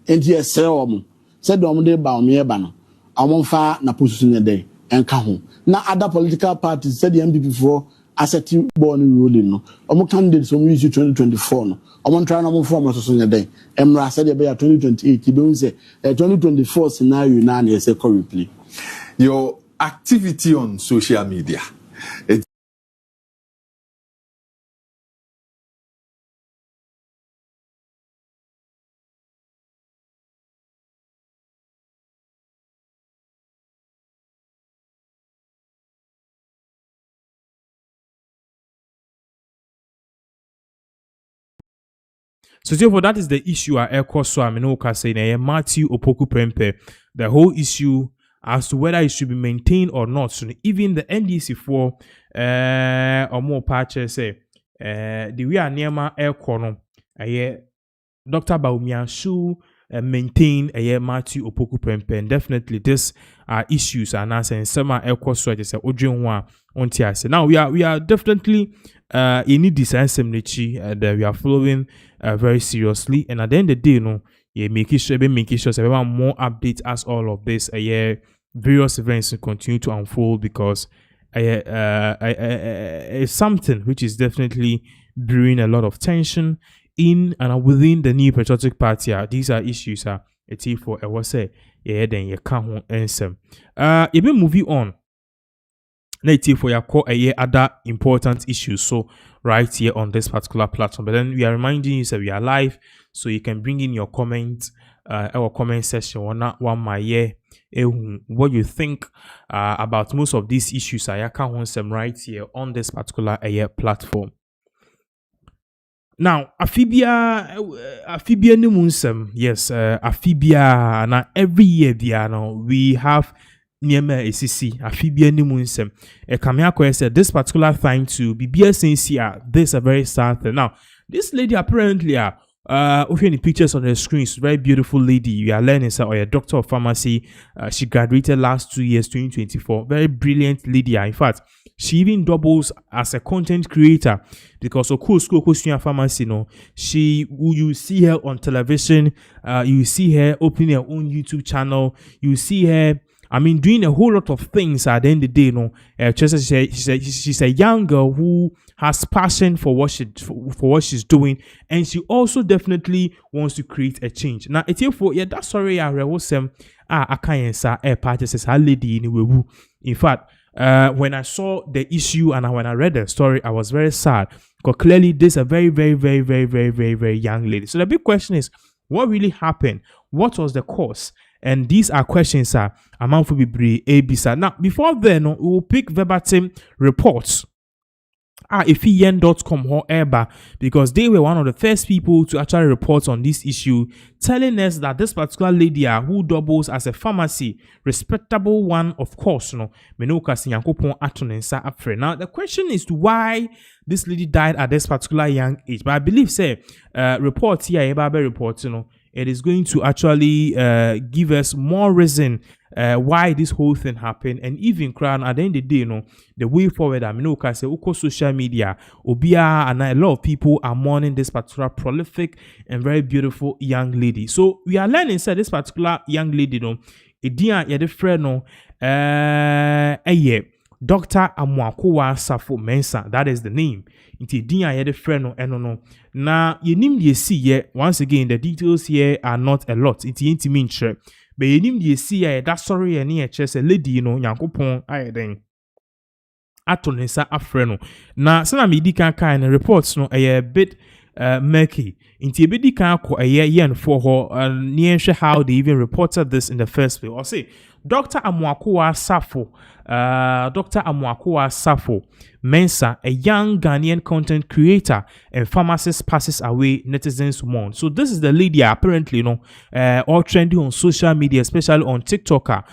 NTS sell said do dey Bawumia ba no. Amon fa na post ne there and kahon. Now other political parties said the MPP for asset born ruling no. Omo candidates from issue 2024 no. Omo try no form so nya den. Emra said be 2028 be say 2024 scenario na na say replay. Your activity on social media. So therefore, that is the issue at Air so I mean, say Matthew Opoku Prempeh. The whole issue as to whether it should be maintained or not. So even the NDC for or more patches say the we are near my air corner. Dr. Baumianshu maintain Matthew Opoku Prempeh. And definitely this are issues and answer some are so I say now we are definitely in need this and we are following very seriously, and at the end of the day, making sure more updates as all of this various events continue to unfold, because it's something which is definitely brewing a lot of tension in and within the New Patriotic Party. These are issues it's for I was say then you can't answer. You been moving on. Let's see for your core other important issues. So right here on this particular platform. But then we are reminding you that we are live, so you can bring in your comments, our comment section or not one my what you think about most of these issues. I can't want them right here on this particular platform. Now, Afibia Nimunsem, yes, Afibia, now every year we have Niema ACC, Afibia Nimunsem. Kamiako said this particular time to be BSNC, this is a very sad thing. Now, this lady apparently in the pictures on the screen is a very beautiful lady. You are learning, or a doctor of pharmacy. She graduated last 2 years, 2024. Very brilliant lady. In fact, she even doubles as a content creator, because of course, pharmacy. You see her on television. You see her opening her own YouTube channel. You see her, doing a whole lot of things at the end of the day. She's a young girl who has passion for what she's doing, and she also definitely wants to create a change. Now, it's here for that's sorry. I was I can't say says her lady in In fact, when I saw the issue and when I read the story, I was very sad, because clearly this is a very, very, very, very, very, very, very young lady. So the big question is, what really happened? What was the cause? And these are questions amount for ABC. Now, before then, we will pick verbatim reports ifyen.com however, because they were one of the first people to actually report on this issue, telling us that this particular lady who doubles as a pharmacy, respectable one, of course, now the question is why this lady died at this particular young age. But I believe reports here report, it is going to actually give us more reason why this whole thing happened, and even crown at the end of the day, the way forward. Say social media, Obia, and a lot of people are mourning this particular prolific and very beautiful young lady. So we are learning this particular young lady, Dr. Amwakowa Safo Mensah, that is the name. Inti dia ye de friend no. Na yenim de see once again, the details here are not a lot. Inti intimintre. But yenim de see that sorry any chess a lady Yankopon aye den. Atonesa afreno. Na sana medi kan reports no a bit murky. Inti ebedi kan ko yen for her near how they even reported this in the first place. Or say Dr. Amwakowa Safo Mensah, a young Ghanaian content creator and pharmacist, passes away, netizens mourn. So this is the lady apparently, all trending on social media, especially on TikTok. Now,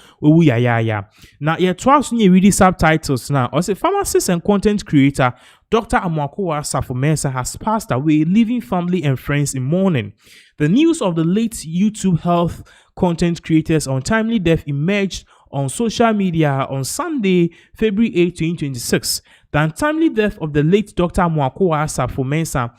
twice you read the subtitles now. As a pharmacist and content creator, Dr. Amwakowa Safo Mensah has passed away, leaving family and friends in mourning. The news of the late YouTube health content creator's untimely death emerged on social media on Sunday, February 8, 2026. The untimely death of the late Dr. Amwakowa Safo Mensah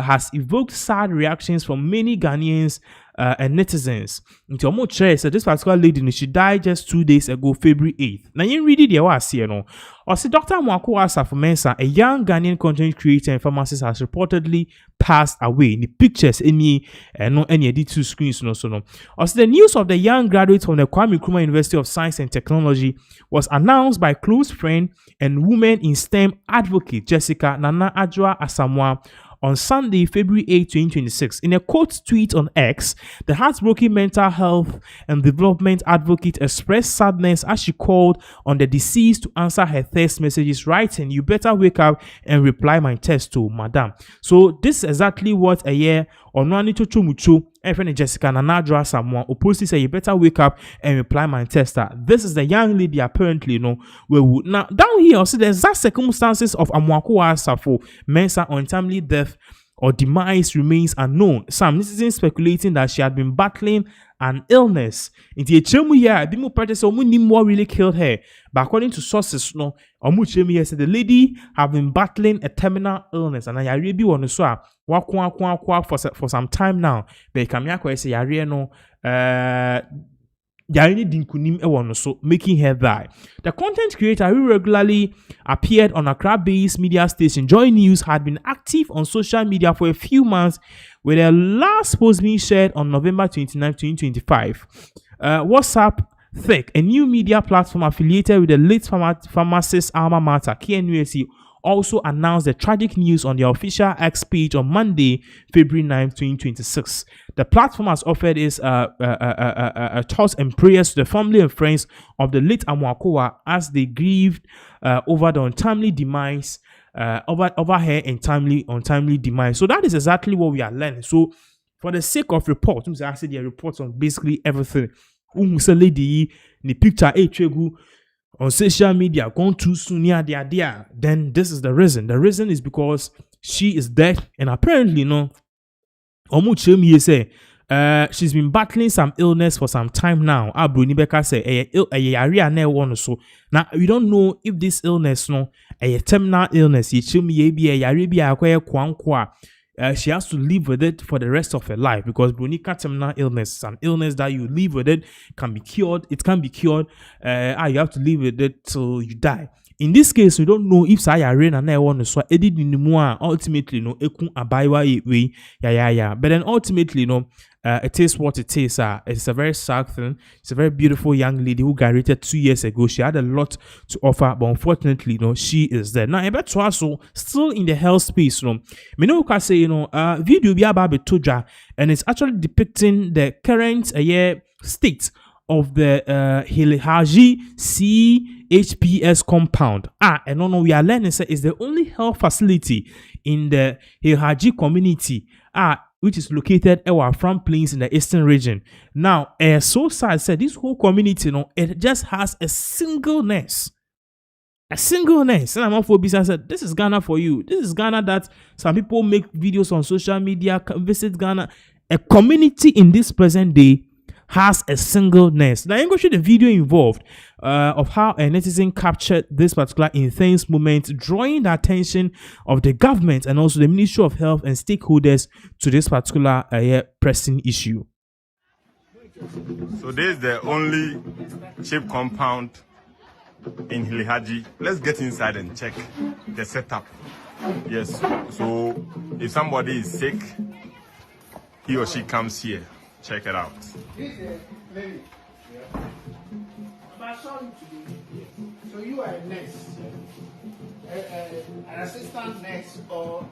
has evoked sad reactions from many Ghanaians and netizens. Into a more so this particular lady, she died just 2 days ago, February 8th. Now you read it there, what I see, Or see Dr. Amwakowa Safo Mensah, a young Ghanaian content creator and pharmacist, has reportedly passed away. In the pictures, any two screens, Or see the news of the young graduate from the Kwame Nkrumah University of Science and Technology was announced by close friend and woman in STEM advocate Jessica Nana Adjoa Asamoah on Sunday, February 8, 2026. In a quote tweet on X, the heartbroken mental health and development advocate expressed sadness as she called on the deceased to answer her text messages, writing, "You better wake up and reply my text to Madam." So this is exactly what Onwani Chocho Mucho, and friend Jessica Nanadra Samoa, Oposi say you better wake up and reply my tester. This is the young lady apparently, now down here also the exact circumstances of Amwakwa Safo, Mensa untimely death or demise remains unknown. Some citizens speculating that she had been battling an illness. In the Chemu here, Bimu practice what really killed her. But according to sources, Chemu said the lady have been battling a terminal illness, and I really want to say for some time now. But Kamiyako say yare no so making her die. The content creator who regularly appeared on a Accra-based media station Joy News had been active on social media for a few months, with her last post being shared on November 29, 2025. WhatsApp Thick, a new media platform affiliated with the late pharmacist alma mater KNUSC, also announced the tragic news on their official X page on Monday, February 9, 2026. The platform has offered its thoughts and prayers to the family and friends of the late Amwakowa as they grieved over the untimely demise, over her untimely demise. So that is exactly what we are learning. So for the sake of report, I said there are reports on basically everything. Lady, the picture, on social media, gone too soon, then this is the reason. The reason is because she is dead, and apparently, say, she's been battling some illness for some time now. Bruni Beka say, now we don't know if this illness, a terminal illness, she has to live with it for the rest of her life, because Brunica terminal illness is an illness that you live with it, can be cured. It can be cured. You have to live with it till you die. In this case, we don't know if Saya Rain and I want to so edit in the more ultimately ekun abaiwa way. But then ultimately, it is what it is. It's a very sad thing. It's a very beautiful young lady who graduated 2 years ago. She had a lot to offer, but unfortunately, she is there. Now, I bet also still in the health space, we can say, video be about Toja, and it's actually depicting the current state of the Hilehaji CHPS compound. And we are learning that is the only health facility in the Hilehaji community. Which is located at our front plains in the eastern region. Now, so sad said this whole community, it just has a single nurse. A single nurse. And I'm not for business. I said, this is Ghana for you. This is Ghana that some people make videos on social media, visit Ghana. A community in this present day has a single nurse. Now, I'm going to show the video involved of how a netizen captured this particular intense moment, drawing the attention of the government and also the Ministry of Health and stakeholders to this particular pressing issue. So this is the only chip compound in Hilehaji. Let's get inside and check the setup. Yes, so if somebody is sick, he or she comes here. Check it out. So you are a nurse, an assistant nurse, or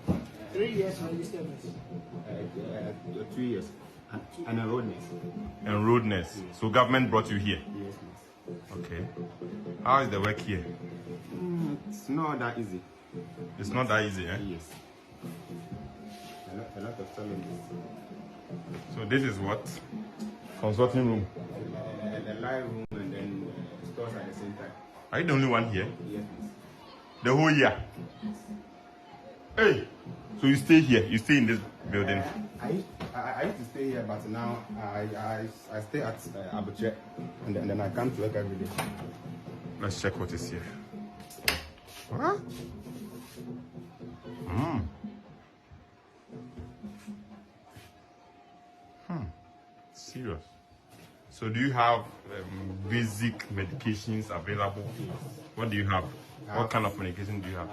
3 years registered nurse? 2 years. An enrolled nurse. Enrolled nurse. Yes. So government brought you here? Yes, nurse. Okay. How is the work here? It's not that easy. It's not that easy, eh? Yes. A lot of challenges. So this is what? Consulting room? The live room and then stores at the same time. Are you the only one here? Yes. The whole year? Hey! So you stay here? You stay in this building? I used to stay here, but now I stay at Abuche, and then I come to work every day. Let's check what is here. Huh? Hmm. Serious. So do you have basic medications available? Yes. What do you have? What kind of medication do you have?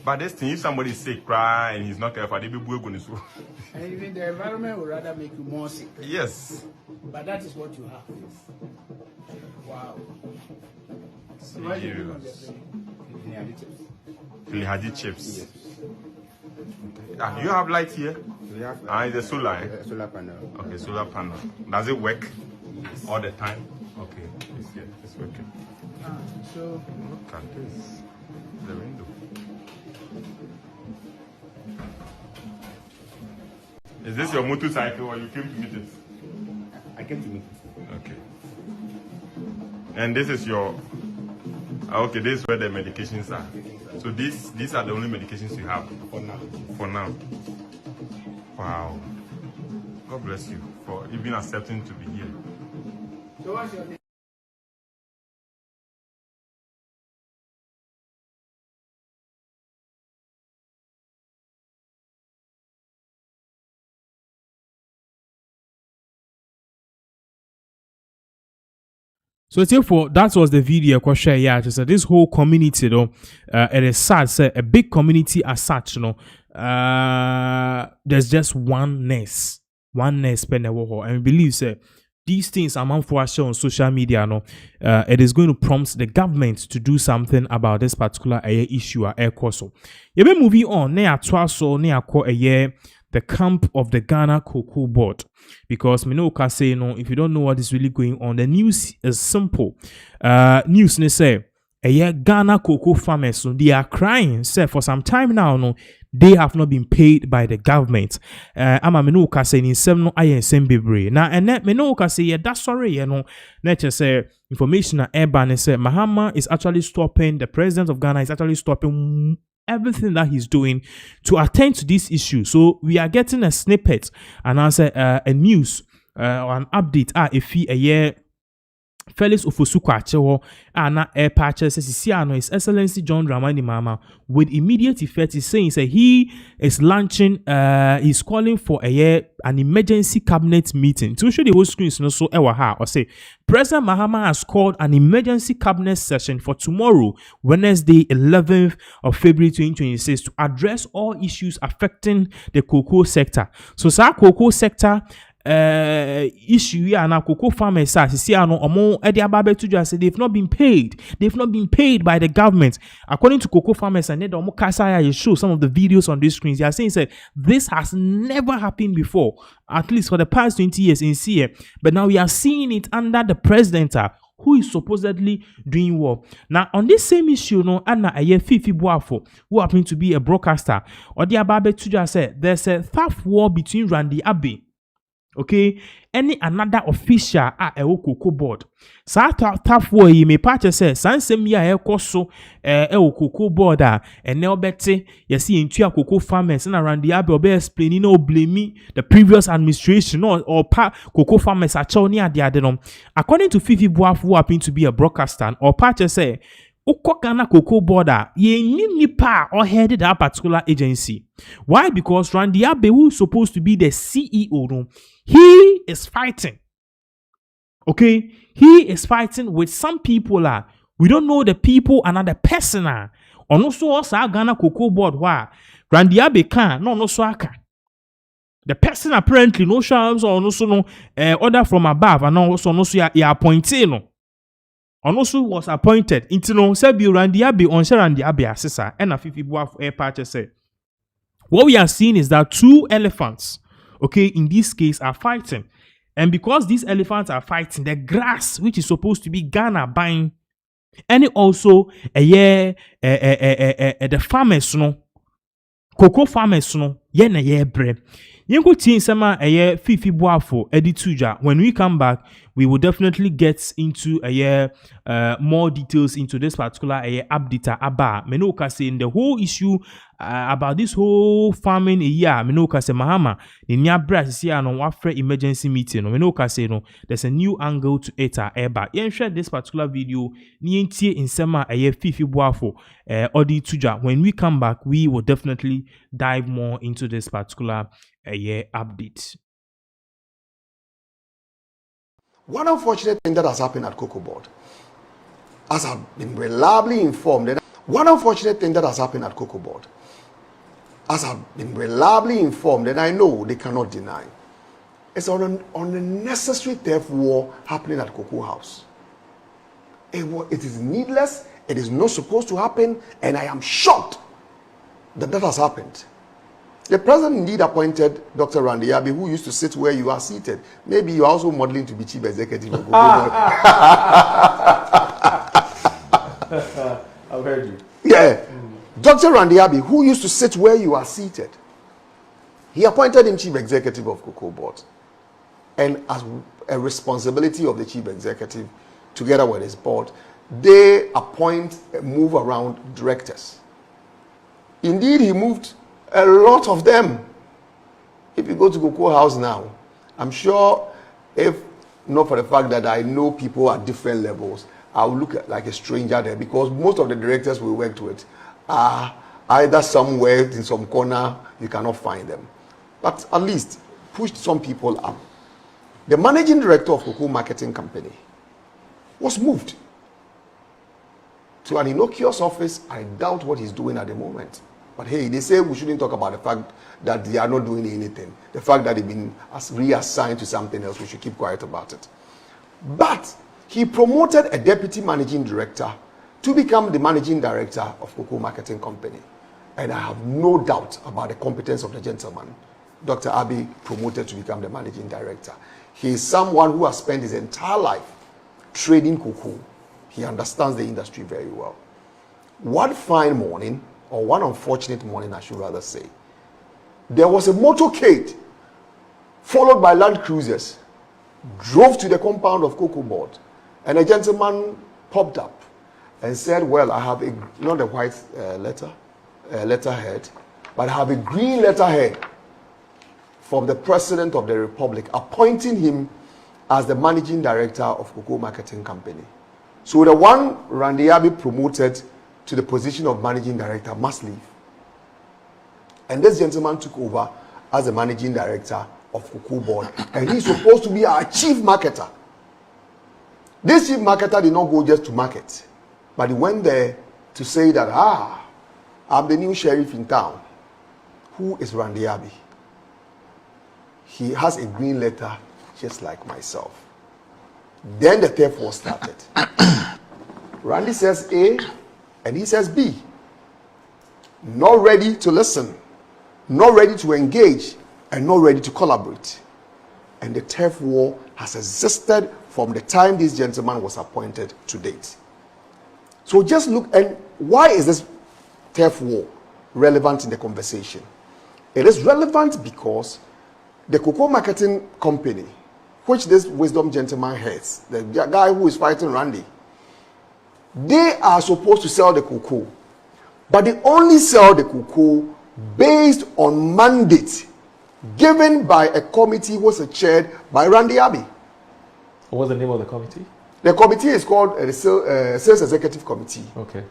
But this thing, if somebody is sick, cry, and he's not careful, they be going to school. And even the environment would rather make you more sick. Yes. But that is what you have. Wow. So why do you do Hilehaji chips. Yes. Do you have light here? We have It's a solar. Solar panel. Okay, solar panel. Does it work all the time? Okay, it's here. It's working. So Look at this. The window. Is this your motorcycle or you came to meet it? I came to meet it. Okay. And this is your... Okay, this is where the medications are. So these are the only medications you have? For now. For now. Wow. God bless you for even accepting to be here. So what's your name? So therefore, that was the video I share. Yeah, just this whole community, though, it is sad. Say a big community as such, there's just one nurse per and we believe say these things among for us on social media, it is going to prompt the government to do something about this particular issue. Air course. You be moving on. Near twaso near a year. The camp of the Ghana Cocoa Board, because me know can say if you don't know what is really going on, the news is simple. News ne say Ghana cocoa farmers, so they are crying. Say for some time now, they have not been paid by the government. Ama me know can say in some no ayen sem bebre. Na and me know can say that's sorry, nature say information na urban say Mahama is actually stopping, the president of Ghana is actually stopping everything that he's doing to attend to this issue. So we are getting a snippet and answer a news or an update a year Felix Ofosuku Achewo na air patches says His Excellency John Dramani Mahama with immediate effect is saying he is launching he's calling for an emergency cabinet meeting. To show the whole screen so or say President Mahama has called an emergency cabinet session for tomorrow, Wednesday 11th of February 2026 to address all issues affecting the cocoa sector. So cocoa sector issue and our cocoa farmers they've not been paid. They've not been paid by the government. According to cocoa farmers and you show some of the videos on these screens. They are saying this has never happened before, at least for the past 20 years in CA. But now we are seeing it under the president who is supposedly doing well. Now, on this same issue, Anna Fifi Boafo, who happened to be a broadcaster, or the Ababe Tuja said there's a tough war between Randy Abbey, okay, any another official at a cocoa board. So tough war you may patch say sansem ya ekoso cocoa board and now bete you see into a cocoa farmers and around the abbey be explaining no blame the previous administration or cocoa farmers are chonia the according to Fifi Boaf, who happened to be a broadcaster or patch say Ghana cocoa border ye nipa or headed that particular agency. Why? Because Randy Abbey, who is supposed to be the CEO, he is fighting. Okay, he is fighting with some people. We don't know the people, another person. And also our Ghana cocoa board why Randy Abbey can no so can. The person apparently no shams or no so no order from above and also no so ya appointed no. And also was appointed into no Sebi Randy Abbey on Randy Abbey assessor and a 50 boy air patch say. What we are seeing is that two elephants, okay, in this case are fighting. And because these elephants are fighting, the grass, which is supposed to be Ghana buying, and also the farmers, cocoa farmers, bre. Fifi Boafo Edituja. When we come back, we will definitely get into more details into this particular update aba. Menoka saying the whole issue about this whole farming Menoka say Mahama the near brass here on wafre emergency meeting. Menoka say no, there's a new angle to it eba. Yen share this particular video nientie in sema Fifi Boafo Edituja. When we come back, we will definitely dive more into this particular update. One unfortunate thing that has happened at Cocoa Board, as I've been reliably informed, as I've been reliably informed, and I know they cannot deny, it's on an unnecessary theft war happening at Cocoa House. It is needless, it is not supposed to happen, and I am shocked that that has happened. The president indeed appointed Dr. Randy Abbey, who used to sit where you are seated. Maybe you are also modeling to be chief executive of I've heard you. Yeah. Dr. Randy Abbey, who used to sit where you are seated. He appointed him chief executive of Cocoa Board. And as a responsibility of the chief executive, together with his board, they appoint and move around directors. Indeed, he moved a lot of them. If you go to Cocoa House now, I'm sure if not for the fact that I know people at different levels, I'll look like a stranger there, because most of the directors we worked with are either somewhere in some corner, you cannot find them. But at least pushed some people up. The managing director of Cocoa Marketing Company was moved to an innocuous office. I doubt what he's doing at the moment. But hey, they say we shouldn't talk about the fact that they are not doing anything. The fact that they've been reassigned to something else, we should keep quiet about it. But he promoted a deputy managing director to become the managing director of Cocoa Marketing Company. And I have no doubt about the competence of the gentleman. Dr. Abbey promoted to become the managing director. He is someone who has spent his entire life trading cocoa. He understands the industry very well. One fine morning, or one unfortunate morning, I should rather say, there was a motorcade followed by Land Cruisers, drove to the compound of Cocoa Board, and a gentleman popped up and said, well, I have a, not a white letterhead, but I have a green letterhead from the President of the Republic, appointing him as the managing director of Cocoa Marketing Company. So the one Randy Abbey promoted to the position of managing director must leave. And this gentleman took over as the managing director of Cocoa Board, and he's supposed to be our chief marketer. This chief marketer did not go just to market, but he went there to say that, I'm the new sheriff in town. Who is Randy Abbey? He has a green letter just like myself. Then the theft war started. Randy says A and he says B. Not ready to listen, not ready to engage, and not ready to collaborate. And the theft war has existed from the time this gentleman was appointed to date. So just look, and why is this theft war relevant in the conversation? It is relevant because the Cocoa Marketing Company, which this wisdom gentleman heads, the guy who is fighting Randy, they are supposed to sell the cocoa, but they only sell the cocoa based on mandate given by a committee who was chaired by Randy Abbey. What's the name of the committee? The committee is called the Sales Executive Committee. Okay.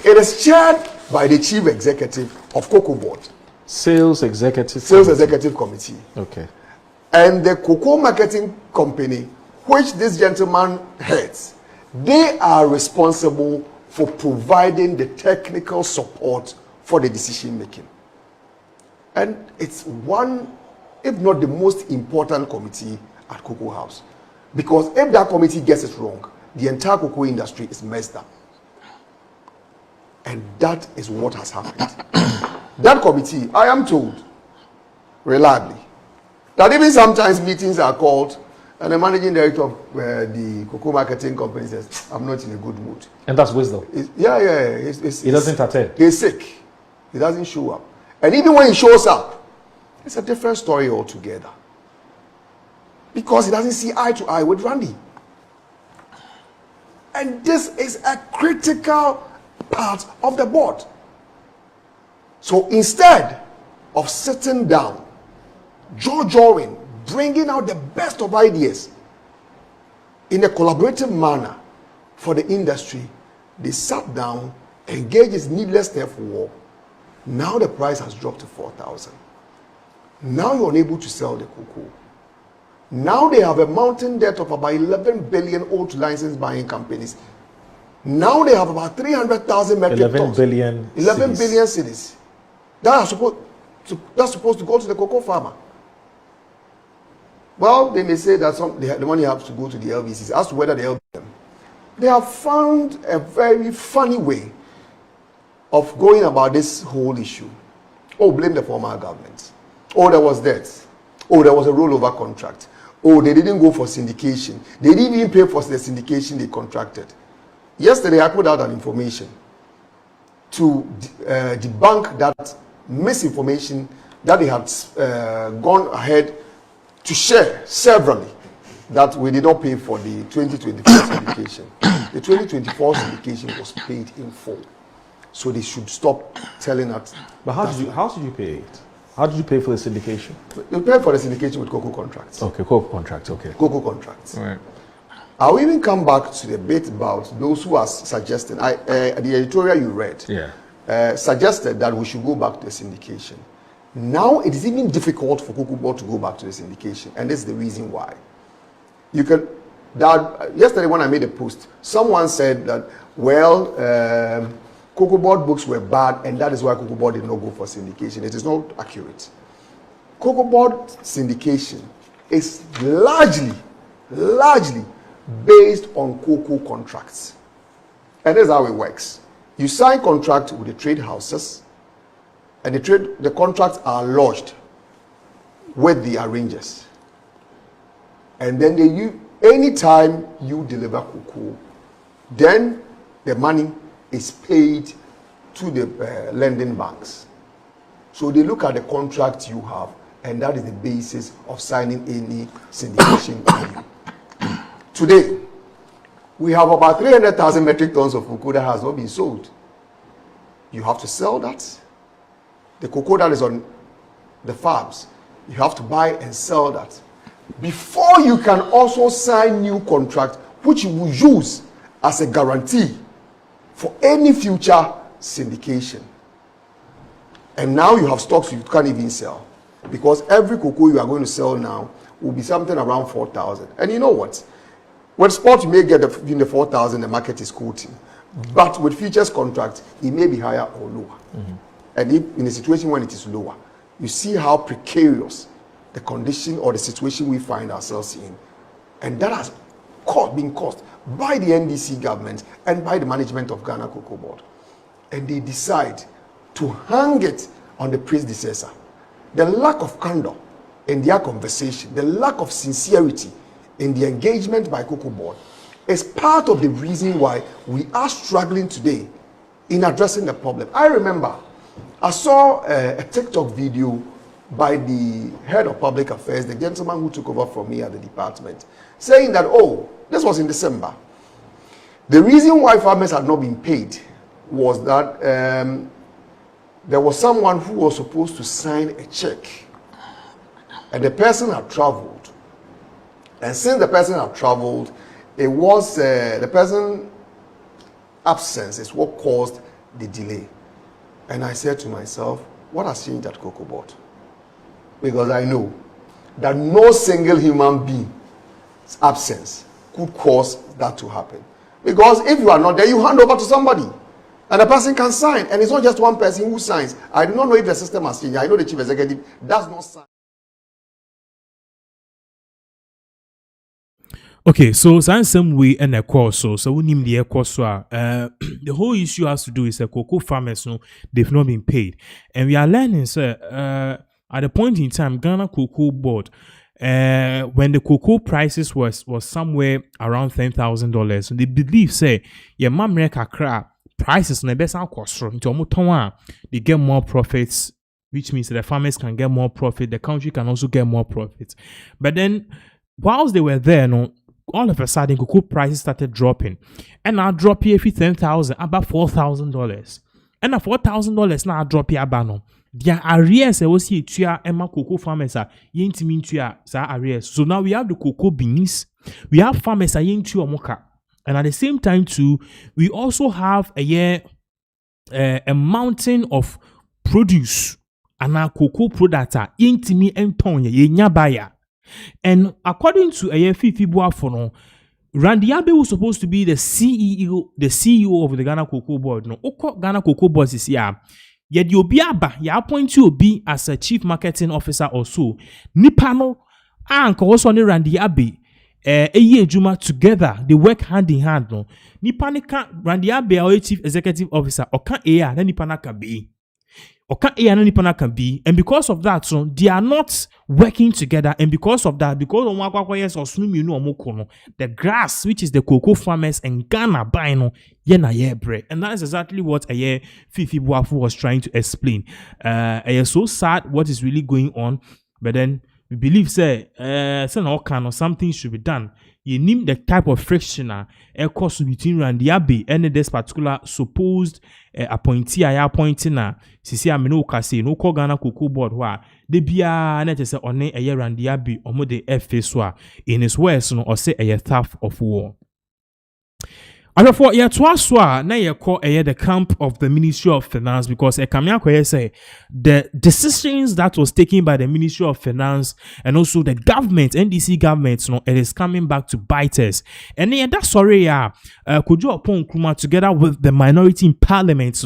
It is chaired by the chief executive of Cocoa Board. Sales Executive Committee. Okay. And the Cocoa Marketing Company, which this gentleman heads, they are responsible for providing the technical support for the decision making. And it's one, if not the most important committee at Cocoa House. Because if that committee gets it wrong, the entire cocoa industry is messed up. And that is what has happened. That committee, I am told, reliably, that even sometimes meetings are called and the managing director of the Cocoa Marketing Company says, I'm not in a good mood. And that's wisdom. He doesn't attend. He's sick. He doesn't show up. And even when he shows up, it's a different story altogether. Because he doesn't see eye to eye with Randy. And this is a critical part of the board. So instead of sitting down, jawing, bringing out the best of ideas in a collaborative manner for the industry, they sat down, engaged in needless theft war. Now the price has dropped to 4,000. Now you're unable to sell the cocoa. Now they have a mounting debt of about 11 billion owed to license buying companies. Now they have about 300,000 metric tons. 11 billion cedis. That's supposed to go to the cocoa farmer. Well, they may say that the money has to go to the LVCs. As to whether they help them, they have found a very funny way of going about this whole issue. Oh, blame the former government. Oh, there was debt. Oh, there was a rollover contract. Oh, they didn't go for syndication. They didn't even pay for the syndication they contracted. Yesterday, I put out an information to debunk that misinformation that they had gone ahead to share severally, that we did not pay for the 2024 syndication. The 2024 syndication was paid in full. So they should stop telling us. But how did you pay it? How did you pay for the syndication? You pay for the syndication with cocoa contracts. Okay, cocoa contracts, okay. Cocoa contracts. Right. I'll even come back to the bit about those who are suggesting. The editorial you read suggested that we should go back to the syndication. Now it is even difficult for Cocoa Board to go back to the syndication, and this is the reason why. You can. Yesterday when I made a post, someone said that, well, Cocoa Board books were bad, and that is why Cocoa Board did not go for syndication. It is not accurate. Cocoa Board syndication is largely based on cocoa contracts. And that's how it works. You sign contract with the trade houses, and the contracts are lodged with the arrangers. And then anytime you deliver cocoa, then the money is paid to the lending banks. So they look at the contract you have, and that is the basis of signing any syndication deal. Today, we have about 300,000 metric tons of cocoa that has not been sold. You have to sell that. The cocoa that is on the farms, you have to buy and sell that before you can also sign new contract, which you will use as a guarantee for any future syndication. And now you have stocks you can't even sell, because every cocoa you are going to sell now will be something around 4,000. And you know what? With spot, you may get in the 4,000 the market is quoting, but with futures contract, it may be higher or lower. And if in a situation when it is lower, you see how precarious the condition or the situation we find ourselves in, and that has been caused by the NDC government and by the management of Ghana Cocoa Board, and they decide to hang it on the predecessor. The lack of candor in their conversation, the lack of sincerity in the engagement by Cocoa Board is part of the reason why we are struggling today in addressing the problem. I remember I saw a TikTok video by the head of public affairs, the gentleman who took over from me at the department, saying that, this was in December. The reason why farmers had not been paid was that there was someone who was supposed to sign a check, and the person had traveled. And since the person had traveled, it was the person's absence is what caused the delay. And I said to myself, what has changed at Cocoa Board? Because I know that no single human being's absence could cause that to happen. Because if you are not there, you hand over to somebody, and the person can sign. And it's not just one person who signs. I do not know if the system has changed. I know the chief executive does not sign. Okay, so some way and a course, so we need the course. The whole issue has to do is that cocoa farmers, they've not been paid, and we are learning, sir. At the point in time, Ghana Cocoa Board, when the cocoa prices was somewhere around $10,000, they believe say, yeah, prices na best cost they get more profits, which means that the farmers can get more profit, the country can also get more profits. But then, whilst they were there, all of a sudden, cocoa prices started dropping, and now drop here for $10,000, about $4,000, and now $4,000 now drop here about their arrears. Was here to Emma cocoa farmers are yintimi to arrears. So now we have the cocoa beans, we have farmers are into mocha, and at the same time too, we also have a mountain of produce and our cocoa products are intimi and tonya yenyabaya. And according to Fifi Buafono, Randy Abe was supposed to be the CEO of the Ghana Cocoa Board. No, Ghana Cocoa Board is here. Yet you be aba, you appoint you be as a chief marketing officer or so. Nipano and also Randy Abe, Juma together, they work hand in hand. No, Nipanika Randy Abe or chief executive officer or can then Nipanaka be. Oka A and nipa na can be, and because of that, so they are not working together, and because of that, because of the grass, which is the cocoa farmers and Ghana buying yena ye bread, and that is exactly what a year Fifi Boafu was trying to explain. So sad what is really going on, but then we believe say something should be done. You name the type of friction course between Randy Abbey and this particular supposed appointee appointing sisi amino kase no call Ghana Cocoa Board wa de bia na say one a Randy Abbey omo de FSwa in his words no or say a theft of war. Therefore, na ye call the camp of the Ministry of Finance because say the decisions that was taken by the Ministry of Finance and also the government, NDC government, it is coming back to bite us. And that's sorry, Kojo Upon Nkrumah together with the minority in parliament,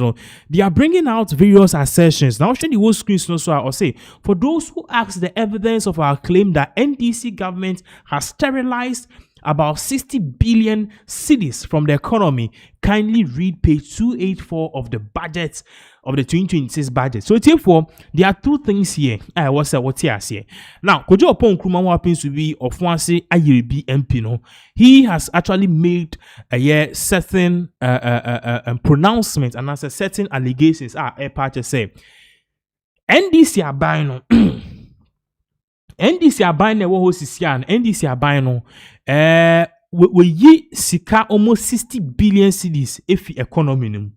they are bringing out various assertions. Now, show the whole screen, or say for those who ask the evidence of our claim that NDC government has sterilized about 60 billion cedis from the economy, kindly read page 284 of the budget of the 2026 budget. So therefore, there are two things here. What here? Now, Kojo Upon Nkrumah happens to be of one say IRB MP. No, he has actually made a certain pronouncement and as a certain allegations. Part say NDC are buying. NDC aban na wo sisia no NDC aban no we yi sika almost 60 billion cedis efi economy no.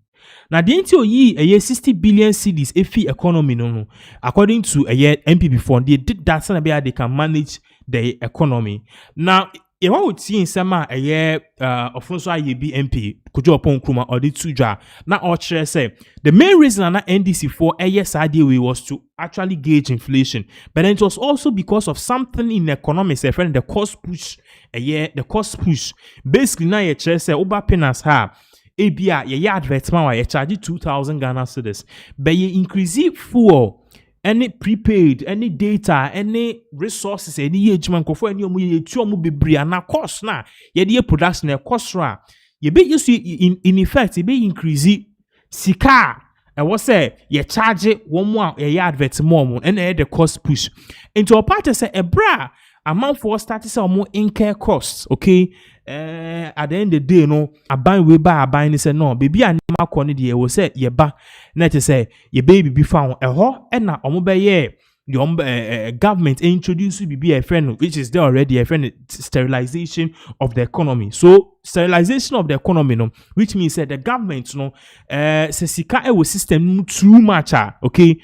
Na the enti oyi 60 billion cedis efi economy no according to MPP fund they did that so that they can manage the economy. Now what would see in sama Ofonso Ayebi MP Kojo Upon Nkrumah or the tuja na ochre say the main reason na NDC for way was to actually gauge inflation, but then it was also because of something in economics, a friend the cost push the cost push basically na ye say oba penas ha ebia ye advertisement wa ye charge 2,000 Ghana cedis but ye increase fuel, any prepaid, any data, any resources, any agement, any bebre na cost na ye production na cost ra ye be you see in effect ye be increase sika was say ye charge one more ye advertisement and the cost push into a part say a bra amount for starting some more incur costs. Okay, at the end of the day, no, a buy we buy a buy say no, baby, I never quantity was say ye ba, net to say ye baby be found a ho and na omobe ye. The government introduced be a friend, which is there already a friend sterilization of the economy. So sterilization of the economy, no, which means that the government, no, se sika e system too much, okay.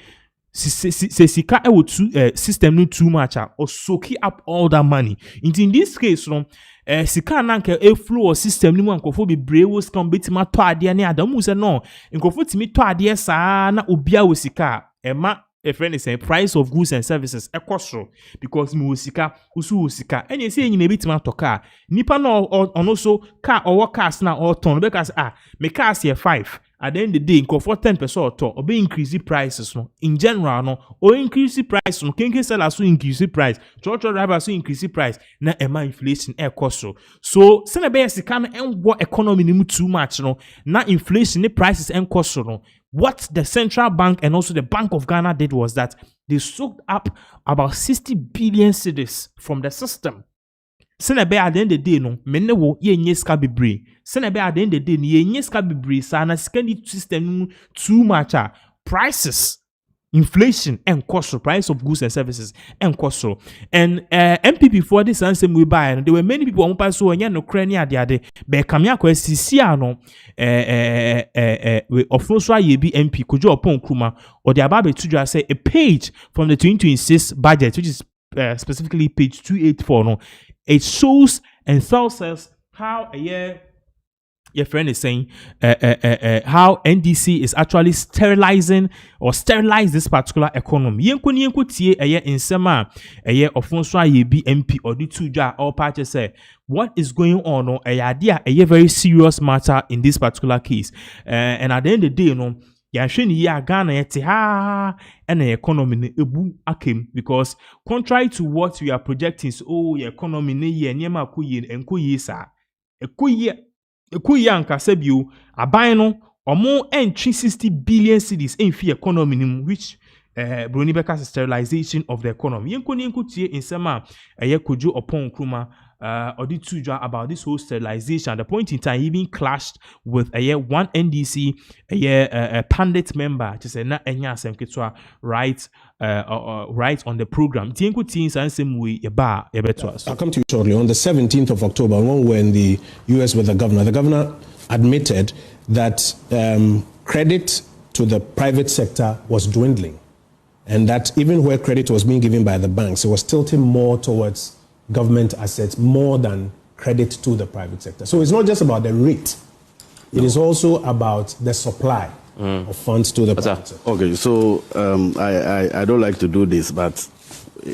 Se sika system too much or soak up all that money. In this case, no, sika nanke flow or system ni nkofo be brewo ska betima to ade ne adamu se no nkofo timi to ade saa na obia wo sika a friend is saying price of goods and services ekosro because mi wo sika usu wo sika enya se enyina betima to car nipa no also car or cars na or ton because me cars here 5 at the end of the day, for 10% or to or be increase the prices no. In general, no or increase the price no. Kenke sellers so increase the price. Church drivers so increase the price. Na ema inflation cost so. Send a basic can and what economy ni too much no. Na inflation the prices and cost no. What the central bank and also the Bank of Ghana did was that they soaked up about 60 billion cedis from the system. Senebe at the end of the day, no, mene wo ye nyeska bebre. Senebe at the end of the day, ye nyeska bebre. Sa na sikendi system too much. Prices, inflation, and cost, price of goods and services, and cost. And MPP for this and same we buy. And there were many people who pass so and no crania the other. But kamya kwa SCCA no Ofonso Ayebi MP Kojo Upon Nkrumah or the ababe to say a page from the 2026 budget, which is specifically page 284 no. It shows and tells us how your friend is saying how NDC is actually sterilizing or sterilize this particular economy. Yenko tie in sema Ofonso Ayebi MP or the tuja all parties say what is going on no a very serious matter in this particular case. And at the end of the day, no. Ghana and the economy ne ebu akem because contrary to what we are projecting, so your economy ne ye nyema kuye enko ye sa ekuye anka sebiu aban no Omo entry 60 billion cedis in fee economy nim, which Bruni Becker's sterilization of the economy. Yenko tie in sama Kojo upon Kruma or the two about this whole sterilization. At the point in time, he even clashed with one NDC a pandit member to say na enya sem ketwa right on the program. Tienko teens and same way I'll come to you shortly. On the 17th of October, when we're in the US with the governor admitted that credit to the private sector was dwindling, and that even where credit was being given by the banks, it was tilting more towards government assets more than credit to the private sector. So it's not just about the rate. It is also about the supply of funds to the private sector. Okay, so I don't like to do this, but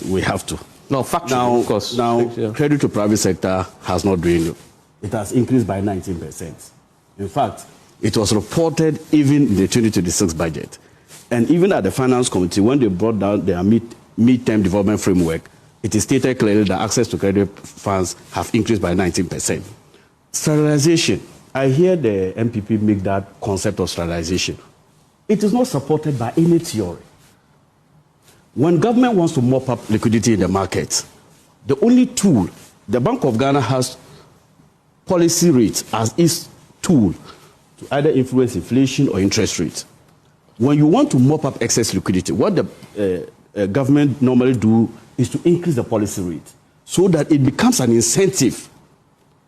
we have to. No, factually, of course. Now, credit to private sector has not dwindled. It has increased by 19%. In fact, it was reported even in the 2026 budget. And even at the Finance Committee, when they brought down their mid-term development framework, it is stated clearly that access to credit funds have increased by 19%. Sterilization. I hear the MPP make that concept of sterilization. It is not supported by any theory. When government wants to mop up liquidity in the market, the only tool, the Bank of Ghana has policy rates as its tool to either influence inflation or interest rates. When you want to mop up excess liquidity, what the government normally do is to increase the policy rate so that it becomes an incentive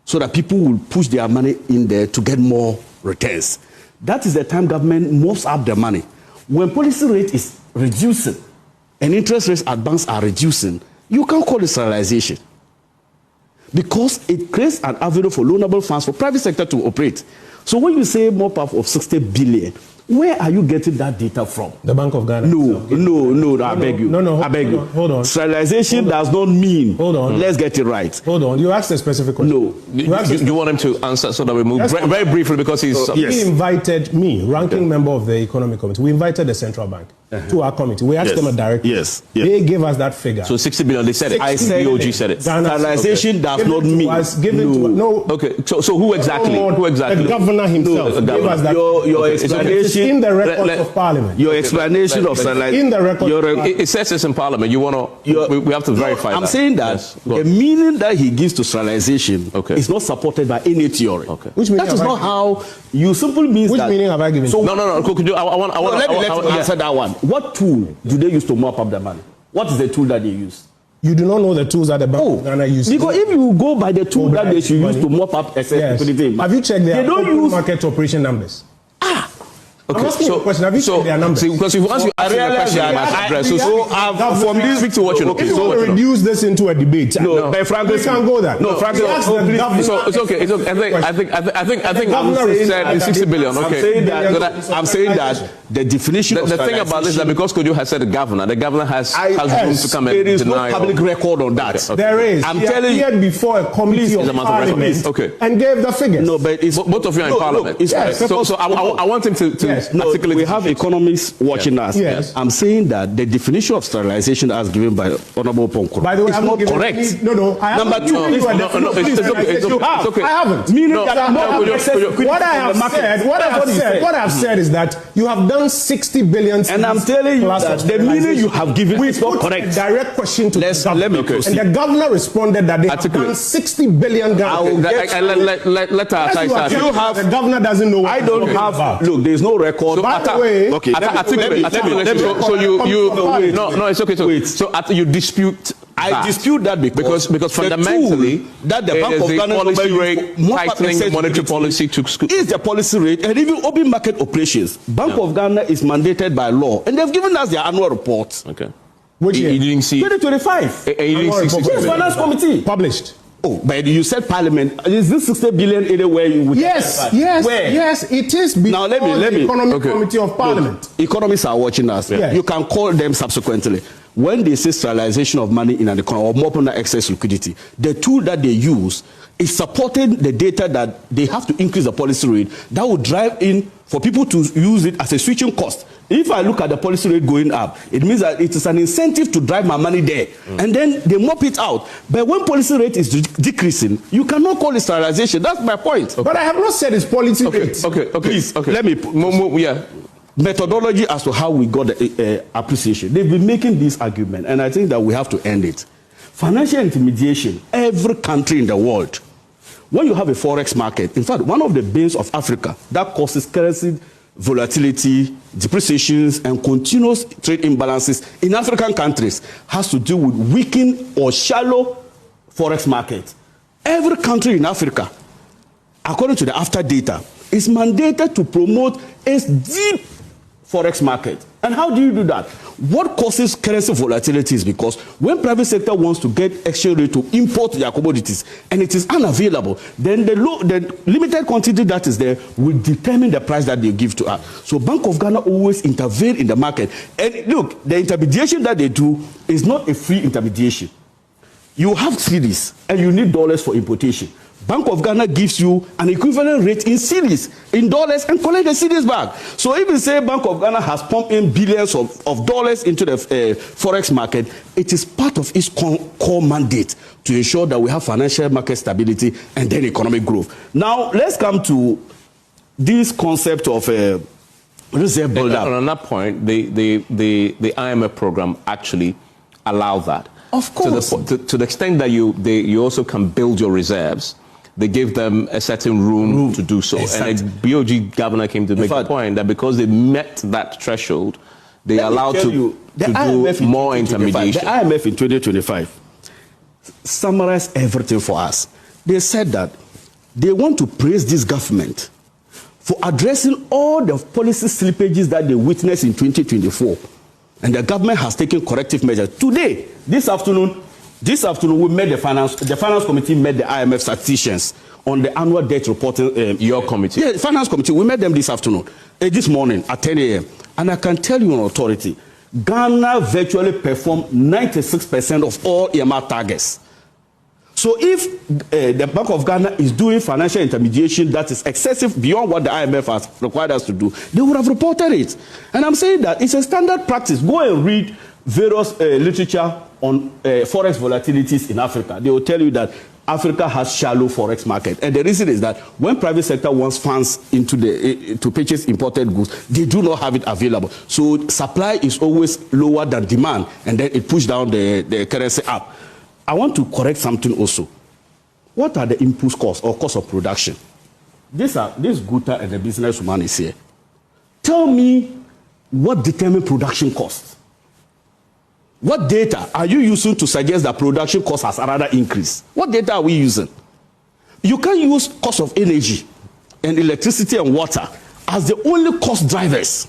so that people will push their money in there to get more returns. That is the time government moves up the money. When policy rate is reducing and interest rates at banks are reducing, you can't call it sterilization because it creates an avenue for loanable funds for private sector to operate. So when you say mop up of 60 billion, where are you getting that data from? The Bank of Ghana. No, I beg you. I beg you. Hold on. Sterilization does not mean. Hold on. Let's get it right. Hold on. You asked a specific question. No. You want him to answer so that we move very briefly because he's. He invited me, ranking member of the Economic Committee. We invited the Central Bank to our committee. We asked them a direct. Yes. They gave us that figure. So 60 billion. They said it. BOG said it. Sterilization does not mean. No. Okay. So who exactly? Who exactly? The governor himself gave us that. Your explanation in the records of Parliament. Your explanation of sterilization. In the record. It says it's in Parliament. You want to? We have to verify. I'm saying that the meaning that he gives to sterilization is not supported by any theory. That is not how you simply mean. Which meaning have I given? So no. Let me answer that one. What tool do they use to mop up the money? What is the tool that they use? You do not know the tools that the Bank of Ghana uses. Because if you go by the tool that they should use to mop up excess liquidity, have you checked their market operation numbers? Okay, I'm asking you a question. Have you checked their numbers? Because once you ask me a question, I must address. From this, speak to what you know. If you want to reduce this into a debate, but frankly, we can't go there. No, frankly, so it's okay. It's okay. I think I said 60 billion. Okay, I'm saying that the definition. The thing about this is that because Kojo has said the governor has room to come and deny. There is no public record on that. There is. I'm telling you. He appeared before a committee of Parliament and gave the figures. No, but it's both of you are in Parliament. So I want him to. No, we have economists watching us. Yes. I'm saying that the definition of sterilization as given by Honorable Ponkoro is not correct. No. Number two, it's okay. I haven't. Meaning what I have said is that you have done 60 billion. And I'm telling you that the meaning you have given is not correct. A direct question to the governor. And the governor responded that they have done 60 billion. Let us. The governor doesn't know. I don't have. Look, there's no record. By the way, okay. So it's okay. So you dispute. I dispute that because fundamentally that the Bank of Ghana policy rate tightening the monetary policy to is the policy rate, and even open market operations. Bank of Ghana is mandated by law, and they've given us their annual report. Okay. Which year? You didn't see 2025. You didn't see yes, Finance Committee published. Oh, but you said Parliament. Is this 60 billion anywhere you would? Yes, Where? Yes, it is. Now let me. Economic Committee of Parliament. Look, economists are watching us. Yes. You can call them subsequently. when they say sterilization of money in an economy or mopping the excess liquidity, the tool that they use is supporting the data that they have to increase the policy rate. That would drive in for people to use it as a switching cost. If I look at the policy rate going up, it means that it is an incentive to drive my money there. And then they mop it out. But when policy rate is decreasing, you cannot call it sterilization. That's my point. Okay. But I have not said it's policy rate. Okay. Please, let me... Methodology as to how we got the appreciation. They've been making this argument, and I think that we have to end it. Financial intermediation, every country in the world, when you have a forex market, in fact, one of the bins of Africa that causes currency volatility, depreciations, and continuous trade imbalances in African countries has to do with weakened or shallow forex market. Every country in Africa, according to the AFTA data, is mandated to promote a deep forex market. And how do you do that? What causes currency volatility is because when private sector wants to get exchange rate to import their commodities and it is unavailable, then the limited quantity that is there will determine the price that they give to us. So Bank of Ghana always intervene in the market. And look, the intermediation that they do is not a free intermediation. You have cedis and you need dollars for importation. Bank of Ghana gives you an equivalent rate in cedis, in dollars, and collect the cedis back. So if you say Bank of Ghana has pumped in billions of dollars into the forex market, it is part of its core mandate to ensure that we have financial market stability and then economic growth. Now, let's come to this concept of reserve buildup. On that point, the IMF program actually allows that. Of course. To the extent that you also can build your reserves, they give them a certain room to do so. Exactly. And the BOG governor came to make a point that because they met that threshold, they allowed to do more intermediation. The IMF in 2025 summarized everything for us. They said that they want to praise this government for addressing all the policy slippages that they witnessed in 2024. And the government has taken corrective measures. Today, this afternoon, we met the finance committee met the IMF statisticians on the annual debt reporting. Your committee? Yeah, finance committee. We met them this afternoon, this morning at 10 a.m. And I can tell you on authority, Ghana virtually performed 96% of all earmarked targets. So if the Bank of Ghana is doing financial intermediation that is excessive beyond what the IMF has required us to do, they would have reported it. And I'm saying that it's a standard practice. Go and read various literature on forex volatilities in Africa. They will tell you that Africa has shallow forex market. And the reason is that when private sector wants funds into to purchase imported goods, they do not have it available. So supply is always lower than demand, and then it pushes down the currency up. I want to correct something also. What are the input costs or cost of production? This Guta and the businesswoman is here. Tell me what determines production costs. What data are you using to suggest that production cost has rather increased? What data are we using? You can use cost of energy and electricity and water as the only cost drivers.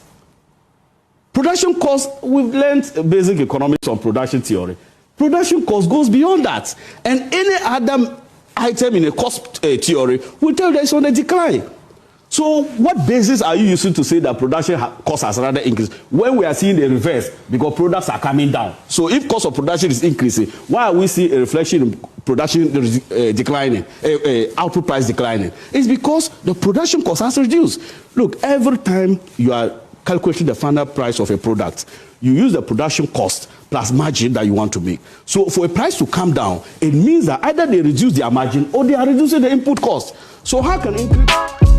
Production cost, we've learned basic economics on production theory. Production cost goes beyond that. And any other item in a cost theory will tell you that it's on a decline. So what basis are you using to say that production cost has rather increased when we are seeing the reverse because products are coming down? So if cost of production is increasing, why are we seeing a reflection in production declining, output price declining? It's because the production cost has reduced. Look, every time you are calculating the final price of a product, you use the production cost plus margin that you want to make. So for a price to come down, it means that either they reduce their margin or they are reducing the input cost. So how can increase...